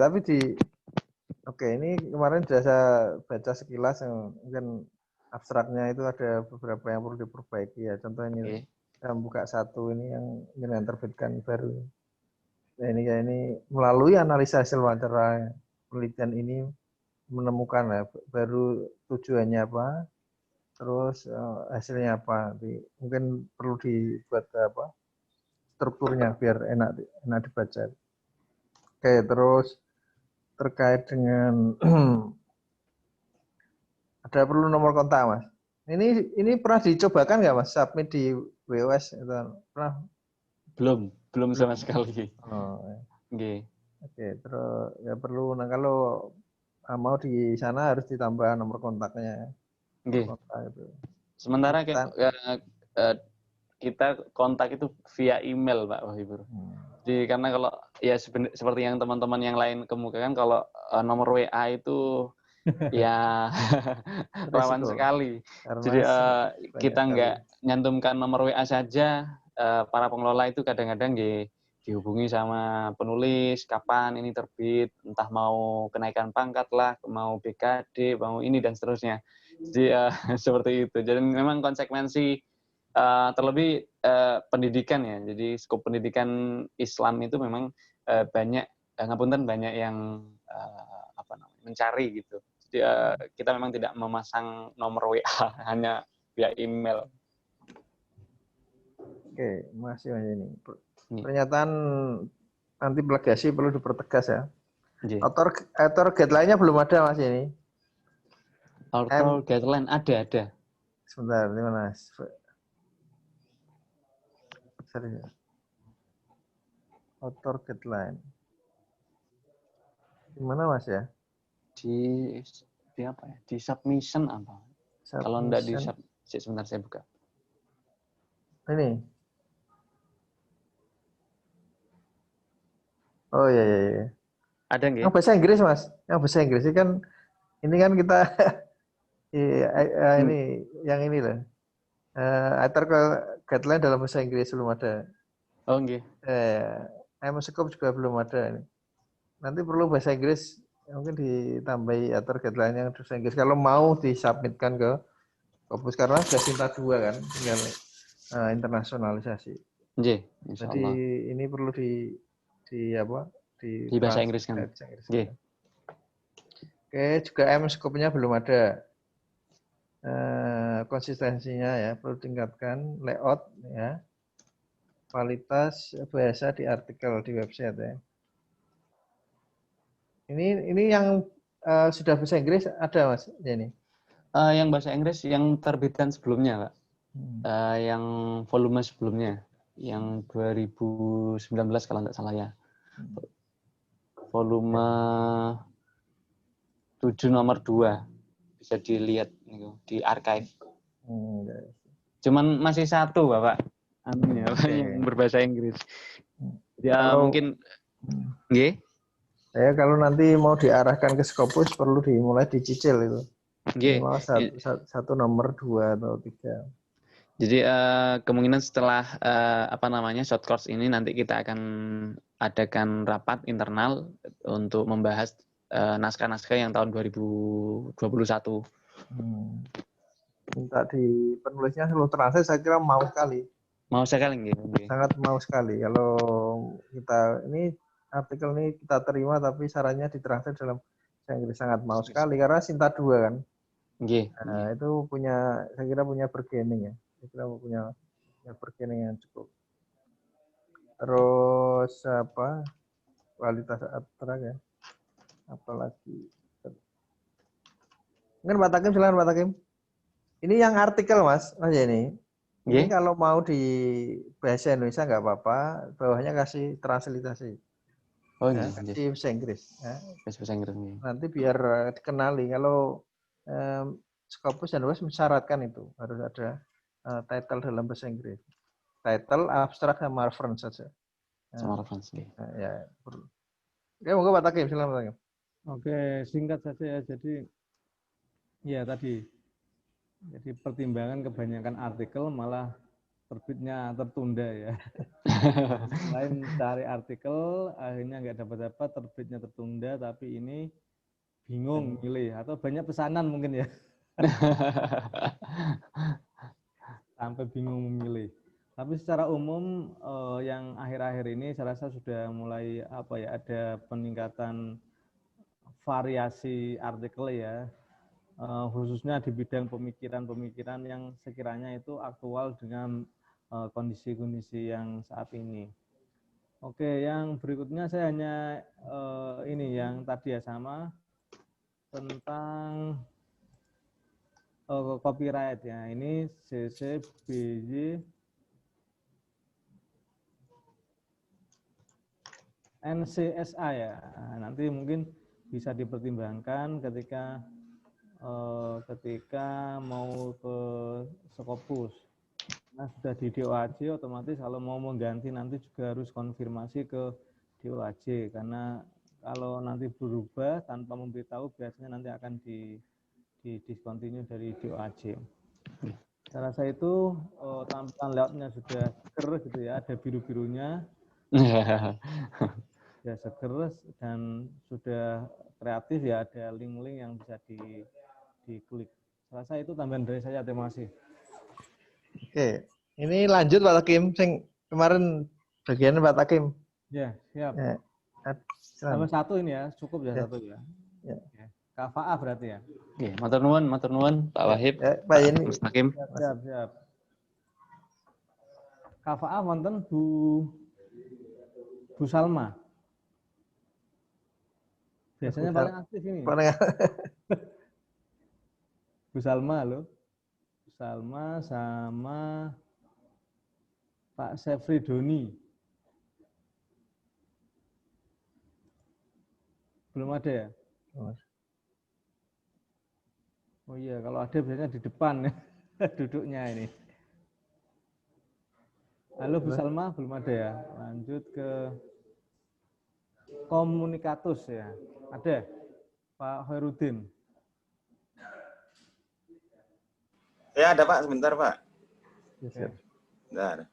Tapi ini kemarin sudah saya baca sekilas yang mungkin abstraknya itu ada beberapa yang perlu diperbaiki ya. Contohnya ini. Saya buka satu ini yang terbitkan baru. Nah, ini melalui analisa hasil wawancara penelitian ini menemukan ya, baru tujuannya apa, terus hasilnya apa. Mungkin perlu dibuat strukturnya biar enak dibaca. Oke, terus terkait dengan ada perlu nomor kontak Mas. Ini pernah dicobakan nggak Mas submit di WOS itu pernah? Belum sama sekali. Oke, terus ya perlu. Nah kalau mau di sana harus ditambah nomor kontaknya. Kontak itu. Sementara kita kontak itu via email Pak Wahibur. Jadi karena kalau ya seperti yang teman-teman yang lain kemukakan kalau nomor WA itu ya rawan sekali. Karena jadi kita nggak nyantumkan nomor WA saja, para pengelola itu kadang-kadang dihubungi sama penulis kapan ini terbit, entah mau kenaikan pangkat lah, mau BKD, mau ini dan seterusnya. Jadi seperti itu. Jadi memang konsekuensi terlebih pendidikan ya. Jadi skop pendidikan Islam itu memang banyak yang mencari gitu. Jadi kita memang tidak memasang nomor WA, hanya via email. Oke, masih ini. Pernyataan anti plagiasi perlu dipertegas ya. Author guideline-nya belum ada Mas ini. Author guideline ada. Sebentar, ini mana? Sorry. Author guideline. Di mana Mas ya? Di apa ya? Di submission apa? Kalau enggak di sebentar saya buka. Ini. Oh iya. Ada nggak? Yang bahasa Inggris Mas. Yang bahasa Inggris ini kan kita ini yang ini loh. Author guideline dalam bahasa Inggris belum ada. Oh nggih. MSCOP juga belum ada ini. Nanti perlu bahasa Inggris mungkin ditambahi author guideline yang bahasa Inggris kalau mau disubmitkan ke Scopus karena sudah Sinta 2 kan, tinggal internasionalisasi. Nggih, jadi ini perlu di bahasa Inggris kan. Nggih. Oke, juga MSCOP-nya belum ada. Konsistensinya ya perlu tingkatkan, layout ya. Kualitas bahasa di artikel di website ya. Ini yang sudah bahasa Inggris ada Mas ini. Yang bahasa Inggris yang terbitan sebelumnya Pak. Yang volume sebelumnya yang 2019 kalau tidak salah ya. Volume 7 nomor 2 bisa dilihat di archive. Cuman masih satu Bapak. Yang berbahasa Inggris. Ya mungkin nggih. Ya kalau nanti mau diarahkan ke Scopus perlu dimulai dicicil itu. Minimal satu nomor 2 atau 3. Jadi kemungkinan setelah short course ini nanti kita akan adakan rapat internal untuk membahas naskah-naskah yang tahun 2021. Minta di penulisnya seluruh translate saya kira mau sekali. Mau sekali nggih. Sangat mau sekali kalau kita ini artikel ini kita terima tapi sarannya ditranslate dalam bahasa Inggris sangat mau sekali karena Sinta 2 kan. Nggih. Nah, itu saya kira punya bargaining ya. Saya kira punya bargaining yang cukup. Terus kualitas abstrak ya. Apalagi. Mungkin Pak Takim, silakan Pak Takim. Ini yang artikel Mas ini. Ini kalau mau di bahasa Indonesia nggak apa-apa, bawahnya kasih translitasi. Oh ya, kasih bahasa Inggris. Ya. Bahasa Inggris. Nanti biar dikenali. Kalau Scopus dan WES mensyaratkan itu harus ada title dalam bahasa Inggris. Title, abstrak, sama reference saja. Sama reference. Ya. Oke, monggo Pak Takim, silakan Pak Takim. Oke, singkat saja ya. Jadi ya tadi. Jadi pertimbangan kebanyakan artikel malah terbitnya tertunda ya. Selain cari artikel, akhirnya nggak dapat, terbitnya tertunda, tapi ini bingung milih atau banyak pesanan mungkin ya. Sampai bingung memilih. Tapi secara umum yang akhir-akhir ini saya rasa sudah mulai ada peningkatan variasi artikel ya. Khususnya di bidang pemikiran-pemikiran yang sekiranya itu aktual dengan kondisi-kondisi yang saat ini. Oke, yang berikutnya saya hanya ini yang tadi ya sama tentang copyright ya. Ini CC BY NCSA ya. Nanti mungkin bisa dipertimbangkan ketika mau ke Scopus. Nah, sudah di DOAJ otomatis kalau mau mengganti nanti juga harus konfirmasi ke DOAJ karena kalau nanti berubah tanpa memberitahu biasanya nanti akan di discontinue dari DOAJ. Saya rasa itu tampilan layoutnya sudah seger gitu ya, ada biru-birunya. Ya seger dan sudah kreatif ya, ada link-link yang bisa diklik. Saya rasa itu tambahan dari saya. Terima kasih. Oke, ini lanjut Pak Takim. Kemarin bagian Pak Takim. Ya, siap. Ya. Tambah satu ini ya, cukup ya satu ya. Ya. KFA berarti ya. Oke, matur nuwun Pak Wahib. Ya, Pak Yeni. Mas Takim. Siap. KFA wonten Bu Salma. Biasanya paling aktif ini. Bu Salma loh. Bu Salma sama Pak Sefri Doni. Belum ada ya? Oh iya, kalau ada biasanya di depan duduknya ini. Halo Bu Salma, belum ada ya? Lanjut ke komunikatus ya. Ada? Pak Hoirudin. Ya ada Pak, sebentar Pak. Oke. Bentar.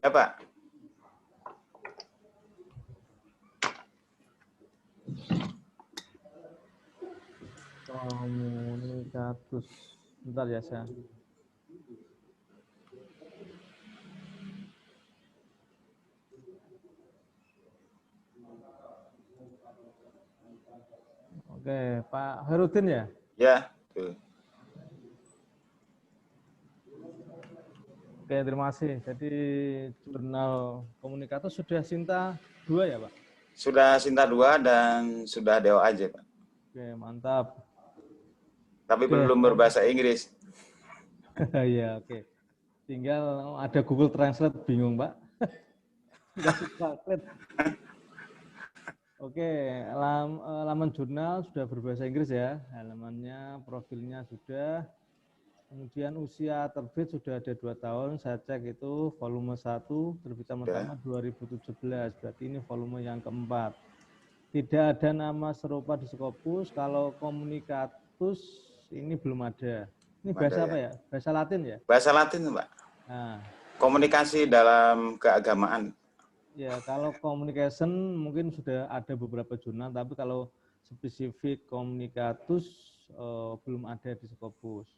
Ya Pak. Komunikatus. Bentar ya saya. Oke, Pak Herudin ya? Ya, betul. Oke, terima kasih. Jadi jurnal komunikatus sudah Sinta 2 ya, Pak? Sudah Sinta 2 dan sudah Dewa aja, Pak. Oke, mantap. Tapi belum berbahasa Inggris. Iya, oke. Tinggal ada Google Translate, bingung, Pak. Oke, halaman jurnal sudah berbahasa Inggris ya. Halamannya, profilnya sudah. Kemudian usia terbit sudah ada 2 tahun. Saya cek itu volume 1, terbitan pertama 2017. Berarti ini volume yang keempat. Tidak ada nama serupa di Scopus. Kalau komunikatus ini belum ada. Ini bahasa apa ya? Bahasa Latin ya? Bahasa Latin, Pak. Nah. Komunikasi dalam keagamaan. Ya, kalau communication mungkin sudah ada beberapa jurnal, tapi kalau spesifik komunikatus belum ada di Scopus.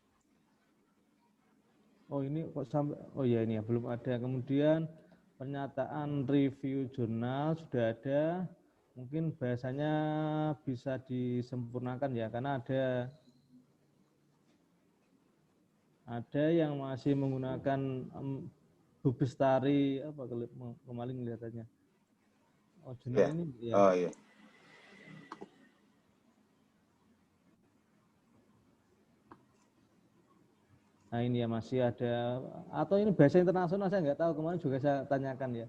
Oh ini kok sampai, oh ya ini ya belum ada. Kemudian pernyataan review jurnal sudah ada. Mungkin bahasanya bisa disempurnakan ya, karena ada yang masih menggunakan Bubestari apa kemarin kelihatannya. Oh jurnal ini ya. Oh iya. Nah ini ya masih ada, atau ini bahasa internasional saya nggak tahu, kemarin juga saya tanyakan ya.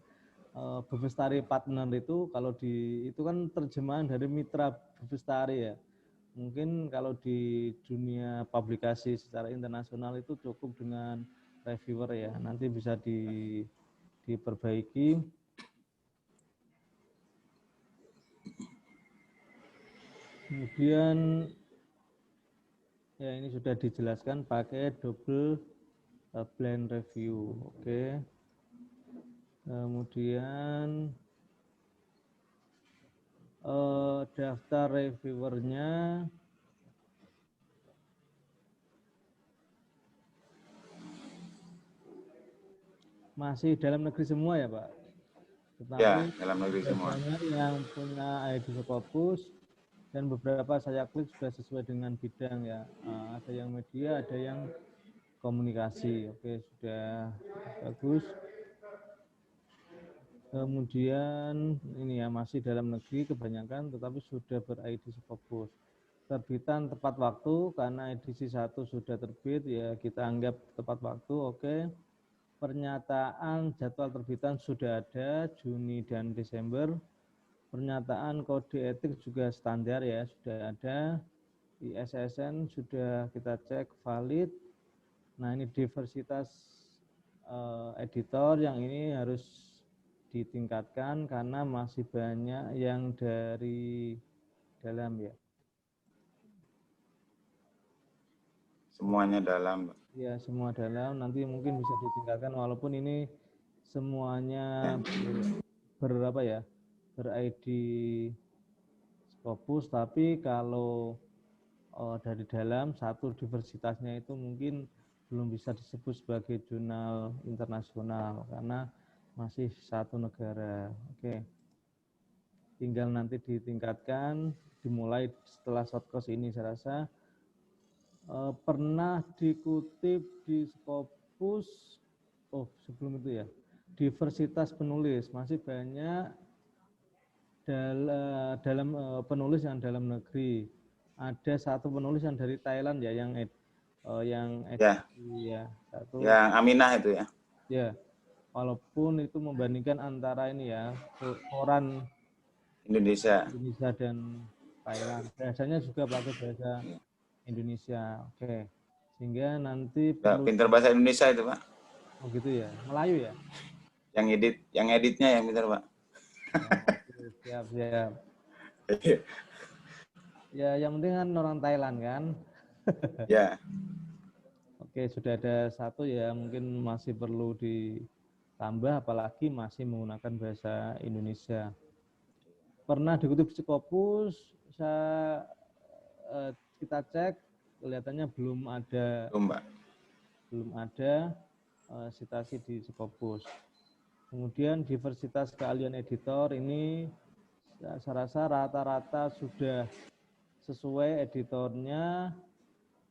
Bubestari Partner itu kalau itu kan terjemahan dari mitra Bubestari ya. Mungkin kalau di dunia publikasi secara internasional itu cukup dengan reviewer ya. Nanti bisa diperbaiki. Kemudian ya ini sudah dijelaskan pakai double blind review. Oke. Kemudian daftar reviewernya masih dalam negeri semua ya Pak? Tetapi ya, dalam negeri semua. Yang punya ID Scopus dan beberapa saya klik sudah sesuai dengan bidang ya. Ada yang media, ada yang komunikasi. Oke, sudah bagus. Kemudian ini ya masih dalam negeri kebanyakan, tetapi sudah ber-ID Scopus. Terbitan tepat waktu karena edisi 1 sudah terbit ya kita anggap tepat waktu. Oke. Pernyataan jadwal terbitan sudah ada Juni dan Desember. Pernyataan kode etik juga standar ya sudah ada. ISSN sudah kita cek valid. Nah ini diversitas editor yang ini harus ditingkatkan karena masih banyak yang dari dalam ya. Semuanya dalam. Ya semua dalam, nanti mungkin bisa ditingkatkan walaupun ini semuanya ber-ID Scopus, tapi kalau dari dalam satu diversitasnya itu mungkin belum bisa disebut sebagai jurnal internasional karena masih satu negara. Oke. Tinggal nanti ditingkatkan, dimulai setelah shortcast ini saya rasa. Pernah dikutip di Scopus, sebelum itu ya, diversitas penulis, masih banyak dalam penulis yang dalam negeri. Ada satu penulis yang dari Thailand ya, yang edisi ya satu. Yang Aminah itu ya. Ya, walaupun itu membandingkan antara ini ya koran Indonesia dan Thailand. Bahasanya juga pakai bahasa Indonesia. Oke. Sehingga nanti perlu pinter bahasa Indonesia itu, Pak. Oh gitu ya. Melayu ya? Yang editnya yang pinter, Pak. Oh, siap. Ya, yang penting kan orang Thailand kan. Ya. Oke, sudah ada satu ya, mungkin masih perlu ditambah, apalagi masih menggunakan bahasa Indonesia. Pernah dikutip di Scopus, kita cek, kelihatannya belum ada citasi di Scopus. Kemudian diversitas keahlian editor ini saya rasa rata-rata sudah sesuai editornya.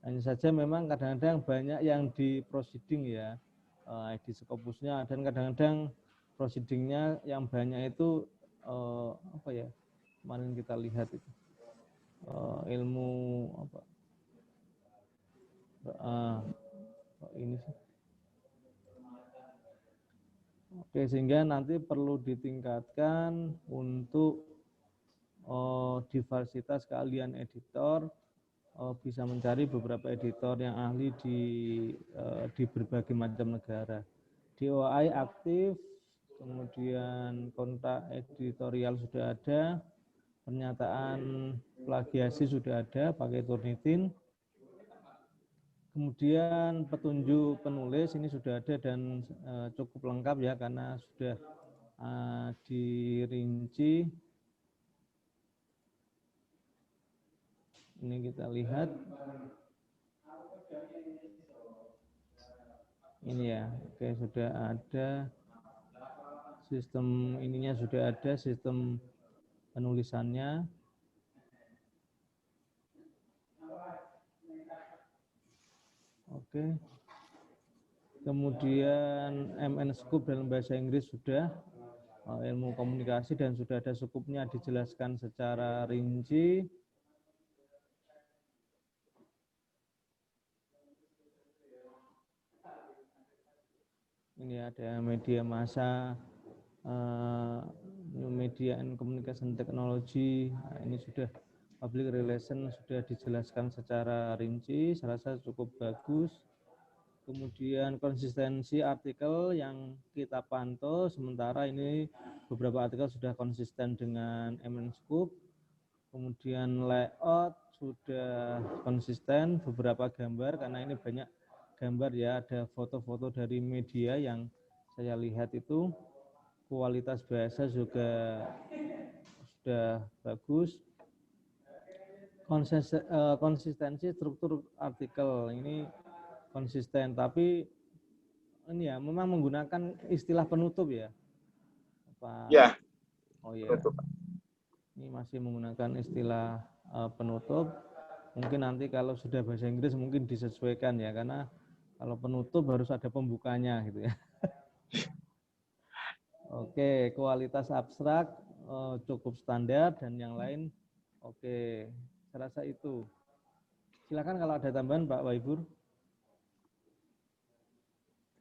Hanya saja memang kadang-kadang banyak yang di proceeding ya, di Scopusnya, dan kadang-kadang proceedingnya yang banyak itu apa ya, kemarin kita lihat itu ilmu apa ini sih. Oke, sehingga nanti perlu ditingkatkan untuk diversitas keahlian editor, bisa mencari beberapa editor yang ahli di berbagai macam negara. DOI aktif, kemudian kontak editorial sudah ada, pernyataan plagiasi sudah ada pakai Turnitin, kemudian petunjuk penulis ini sudah ada dan cukup lengkap ya, karena sudah dirinci. Ini kita lihat. Ini ya, oke, sudah ada sistem ininya, sudah ada sistem penulisannya. Oke. Kemudian MN Scoop dalam bahasa Inggris sudah, ilmu komunikasi, dan sudah ada skupnya dijelaskan secara rinci. Ini ada media massa, new media and communication technology. Nah, ini sudah public relation, sudah dijelaskan secara rinci, saya rasa cukup bagus. Kemudian konsistensi artikel yang kita pantau, sementara ini beberapa artikel sudah konsisten dengan MN Scoop. Kemudian layout sudah konsisten, beberapa gambar, karena ini banyak gambar ya, ada foto-foto dari media yang saya lihat itu, kualitas bahasa juga sudah bagus. Konsistensi struktur artikel ini konsisten, tapi ini ya memang menggunakan istilah penutup ya, Pak. Ya. Oh ya. Ini masih menggunakan istilah penutup. Mungkin nanti kalau sudah bahasa Inggris mungkin disesuaikan ya, karena kalau penutup harus ada pembukanya gitu ya. Oke, kualitas abstrak cukup standar, dan yang lain oke. Saya rasa itu. Silakan kalau ada tambahan Pak Waibur.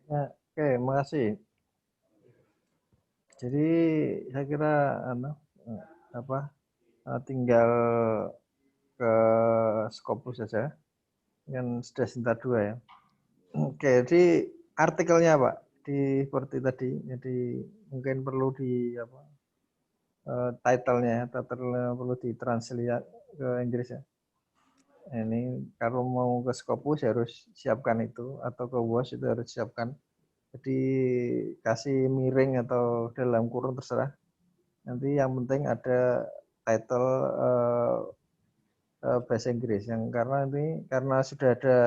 Ya, oke, makasih. Jadi saya kira tinggal ke Scopus saja, yang sudah sebentar 2 ya. Oke, jadi artikelnya Pak, seperti tadi, jadi mungkin perlu title-nya perlu ditranslate ke Inggris ya. Ini kalau mau ke Scopus harus siapkan itu, atau ke WOS itu harus siapkan. Jadi kasih miring atau dalam kurung terserah. Nanti yang penting ada title bahasa Inggris, yang karena sudah ada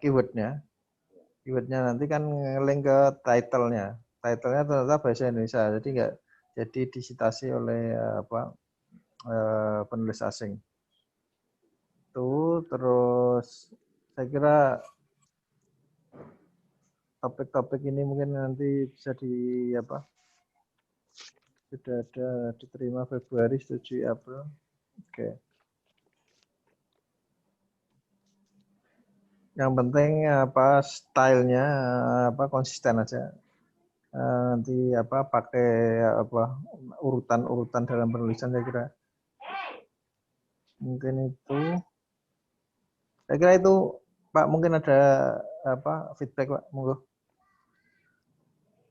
keywordnya nanti kan nge-link ke title-nya ternyata bahasa Indonesia, jadi nggak jadi disitasi oleh penulis asing. Itu terus saya kira topik-topik ini mungkin nanti bisa Sudah ada diterima Februari, setujui April. Oke. Yang penting apa stylenya apa konsisten aja. Nanti apa pakai apa urutan-urutan dalam penulisan saya kira. Mungkin itu. Saya kira itu Pak, mungkin ada apa feedback Pak, monggo.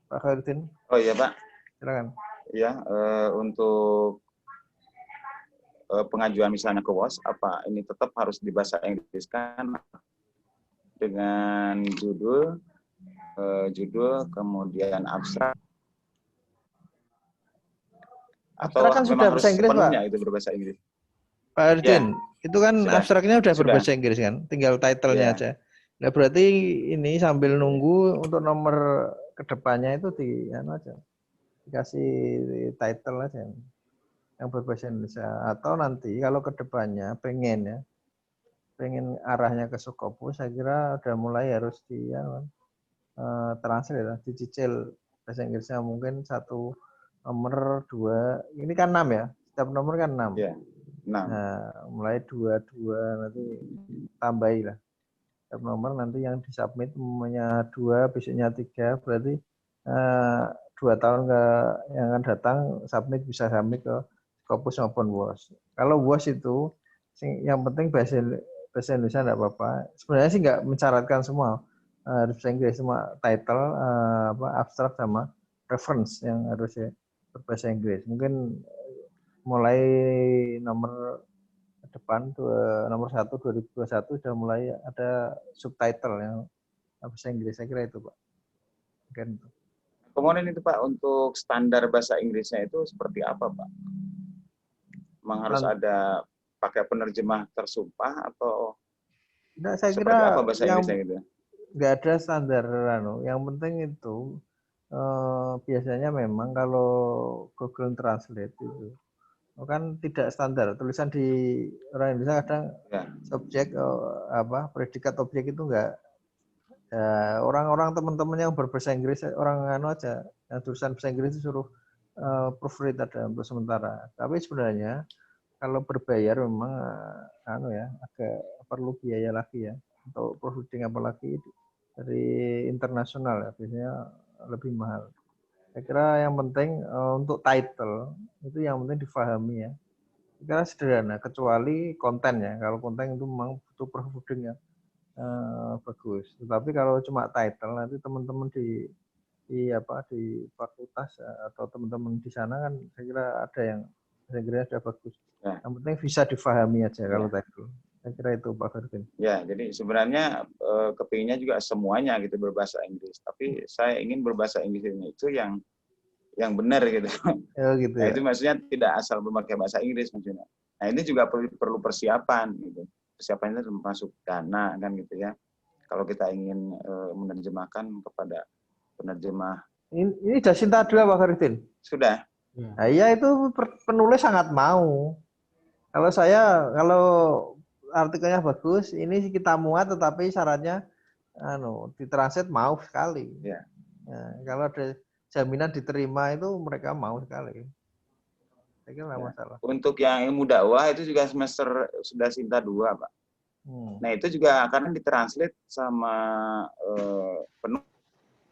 Pak Khairuddin. Oh iya Pak. Silakan. Ya, untuk pengajuan misalnya ke WOS, apa ini tetap harus di bahasa Inggris kan dengan judul, kemudian abstrak. Abstrak kan sudah bahasa Inggris Pak. Itu berbahasa Inggris. Pak Khairuddin, itu kan sudah, abstraknya udah berbahasa Inggris kan, tinggal title-nya aja. Nah berarti ini sambil nunggu untuk nomor kedepannya itu dikasih title aja yang berbahasa Indonesia, atau nanti kalau kedepannya pengen arahnya ke Scopus, saya kira udah mulai harus translate, dicicil bahasa Inggrisnya mungkin 1 nomor 2, ini kan 6 ya, setiap nomor kan 6. Yeah. Nah, mulai 2 nanti tambahilah setiap nomor, nanti yang disubmit umumnya 2, besoknya 3, berarti 2 tahun yang akan datang bisa submit ke Scopus maupun WOS. Kalau WOS itu yang penting bahasa Indonesia enggak apa-apa. Sebenarnya sih nggak mencaratkan semua harus bahasa Inggris, semua title abstrak sama reference yang harus berbahasa Inggris. Mungkin mulai nomor depan nomor 1 2021 sudah mulai ada subtitle yang bahasa Inggris, saya kira itu Pak. Mungkin itu. Kemudian itu Pak, untuk standar bahasa Inggrisnya itu seperti apa Pak? Memang harus ada pakai penerjemah tersumpah atau Nggak, saya seperti kira apa bahasa Inggrisnya gitu? Nggak ada standar, yang penting itu biasanya memang kalau Google Translate itu kan tidak standar, tulisan di orang Indonesia kadang subjek predikat objek itu enggak. Orang-orang teman-teman yang berbahasa Inggris, orang aja yang tulisan bahasa Inggris itu suruh proofread ada untuk sementara. Tapi sebenarnya kalau berbayar memang agak perlu biaya lagi ya untuk proofreading, apalagi dari internasional ya, biasanya lebih mahal. Saya kira yang penting untuk title itu yang penting difahami ya. Saya kira sederhana, kecuali konten ya. Kalau konten itu memang butuh proofreading ya bagus. Tetapi kalau cuma title, nanti teman-teman di fakultas atau teman-teman di sana kan saya kira ada yang saya kira sudah bagus. Yang penting bisa difahami aja kalau title. Saya kira itu Pak Khairuddin. Ya, jadi sebenarnya kepinginnya juga semuanya gitu berbahasa Inggris. Tapi saya ingin berbahasa Inggris itu yang benar gitu. Gitu nah, ya. itu maksudnya tidak asal memakai bahasa Inggris maksudnya. Nah, ini juga perlu persiapan gitu. Persiapannya termasuk dana kan gitu ya. Kalau kita ingin menerjemahkan kepada penerjemah. Ini sudah Sinta 2 Pak Khairuddin? Sudah. Nah, iya itu penulis sangat mau. Kalau artikelnya bagus, ini kita muat, tetapi syaratnya ditranslate mau sekali. Ya. Nah, kalau ada jaminan diterima itu mereka mau sekali. Saya kira nggak masalah. Untuk yang ilmu dakwah itu juga semester sudah Sinta 2 Pak. Nah itu juga karena ditranslate sama penuh.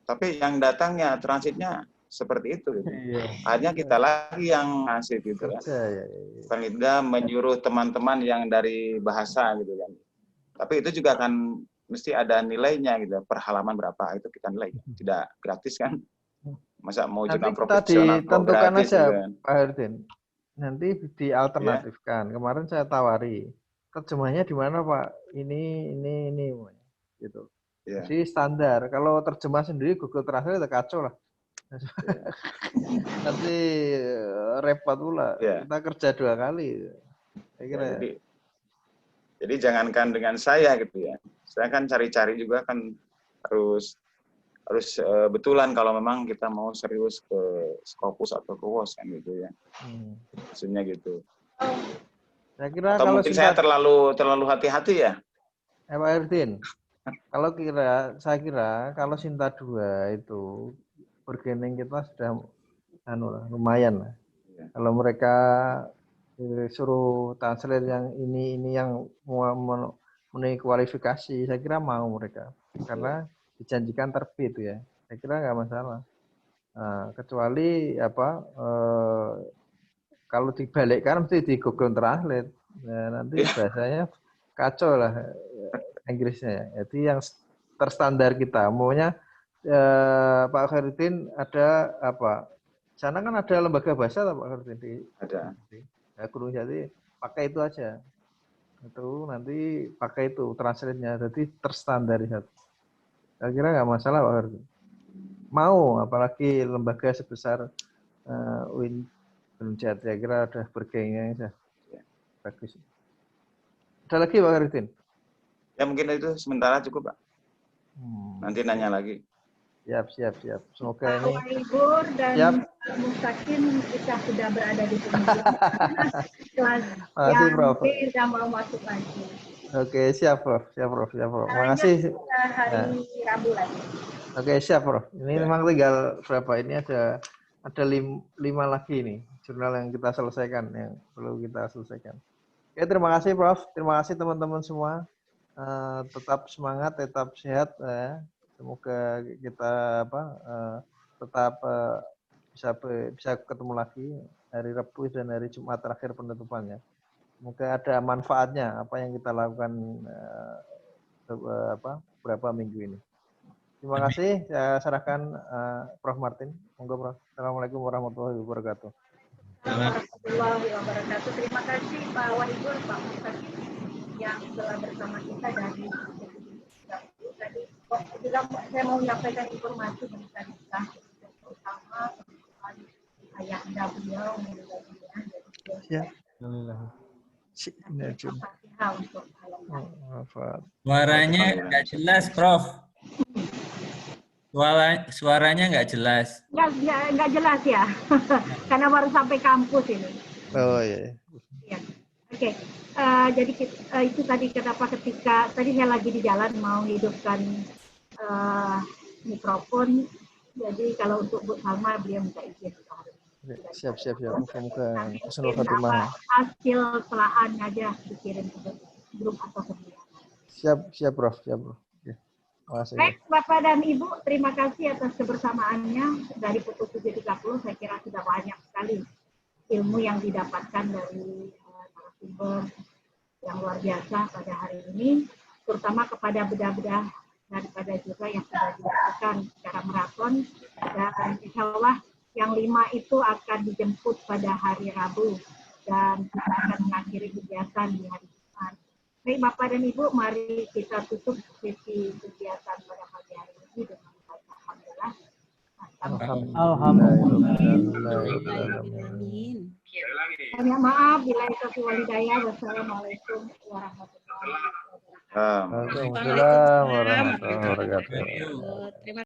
Tapi yang datangnya transitnya seperti itu. Gitu. Hanya kita lagi yang ngasih gitu kan. Kan kita menyuruh teman-teman yang dari bahasa gitu kan. Tapi itu juga kan mesti ada nilainya gitu. Per halaman berapa itu kita nilai. Tidak gratis kan. Masa mau jurnal profesional tentukan gratis, aja gitu kan. Pak Khairuddin. Nanti dialternatifkan. Kemarin saya tawari. Terjemahnya di mana Pak? Ini gitu. Jadi standar. Kalau terjemah sendiri Google Translate kacau lah. Nanti repot pula. Kita kerja 2 kali. Saya kira. Jadi jangankan dengan saya gitu ya. Saya kan cari-cari juga kan harus betulan kalau memang kita mau serius ke Scopus atau ke WOS kan gitu ya. Maksudnya gitu. Saya kira atau kalau mungkin saya terlalu hati-hati ya. Pak Khairuddin. Saya kira kalau Sinta 2 itu bergening kita sudah lumayan lah. Kalau mereka suruh translate yang ini yang memenuhi kualifikasi, saya kira mau mereka, karena dijanjikan terbit ya. Saya kira nggak masalah. Nah, kecuali kalau dibalikkan mesti di Google Translate. Nah, nanti bahasanya kacau lah Inggrisnya. Jadi yang terstandar kita, maunya Pak Khairuddin ada apa? Sana kan ada lembaga bahasa Pak Khairuddin? Ada. Ya, Gunung Jati pakai itu aja. Itu nanti pakai itu translate-nya, jadi terstandarisasi. Saya kira nggak masalah Pak Khairuddin. Mau, apalagi lembaga sebesar UIN Gunung Jati, saya kira udah bergengnya ya. Bagus. Ada lagi Pak Khairuddin? Ya mungkin itu sementara cukup Pak. Nanti nanya lagi. Siap. Semoga ini. Pak Libur dan Mustaqim kita sudah berada di penghujung kelas yang sudah mau masuk lagi. Oke, siap Prof. Terima kasih. Hari Rabu lagi. Oke, siap Prof. Ini memang tinggal berapa? Ini ada 5 lagi nih jurnal yang kita selesaikan, yang perlu kita selesaikan. Oke, terima kasih Prof. Terima kasih teman-teman semua. Tetap semangat, tetap sehat ya. Semoga kita tetap bisa ketemu lagi hari Rabu dan hari Jumat terakhir penutupannya. Semoga ada manfaatnya apa yang kita lakukan beberapa minggu ini. Terima kasih. Saya serahkan Prof. Martin. Monggo Prof. Assalamualaikum warahmatullahi wabarakatuh. Warahmatullahi wabarakatuh. Terima kasih Pak Wahibur, Pak Mustaqim yang telah bersama kita dari tadi. Juga saya mau menyampaikan informasi tentang kita, terutama ayah anda beliau meninggal dunia. Ya. Suaranya nggak jelas, Prof. Suaranya nggak jelas. Nggak jelas ya, karena baru sampai kampus ini. Oh iya. Oke. Jadi itu tadi kenapa ketika tadi saya lagi di jalan mau hidupkan mikrofon, jadi kalau untuk Bu Salma beliau minta izin. Siap. Semoga husnul khotimah. Hasil telahan aja dikirim ke grup atau ke dia. Siap Prof. Ya. Baik Bapak dan Ibu, terima kasih atas kebersamaannya dari pukul 7.30. Saya kira sudah banyak sekali ilmu yang didapatkan dari narasumber yang luar biasa pada hari ini, terutama kepada bedah-bedah daripada juga yang sudah dilakukan secara maraton, dan insya Allah yang 5 itu akan dijemput pada hari Rabu dan kita akan mengakhiri kegiatan di hari Jumat. Baik Bapak dan Ibu, mari kita tutup sesi kegiatan pada pagi hari ini dengan alhamdulillah. Amin. Banyak maaf bila itu walhidayah. Wassalamualaikum warahmatullahi wabarakatuh. Waalaikumsalam warahmatullahi wabarakatuh. Terima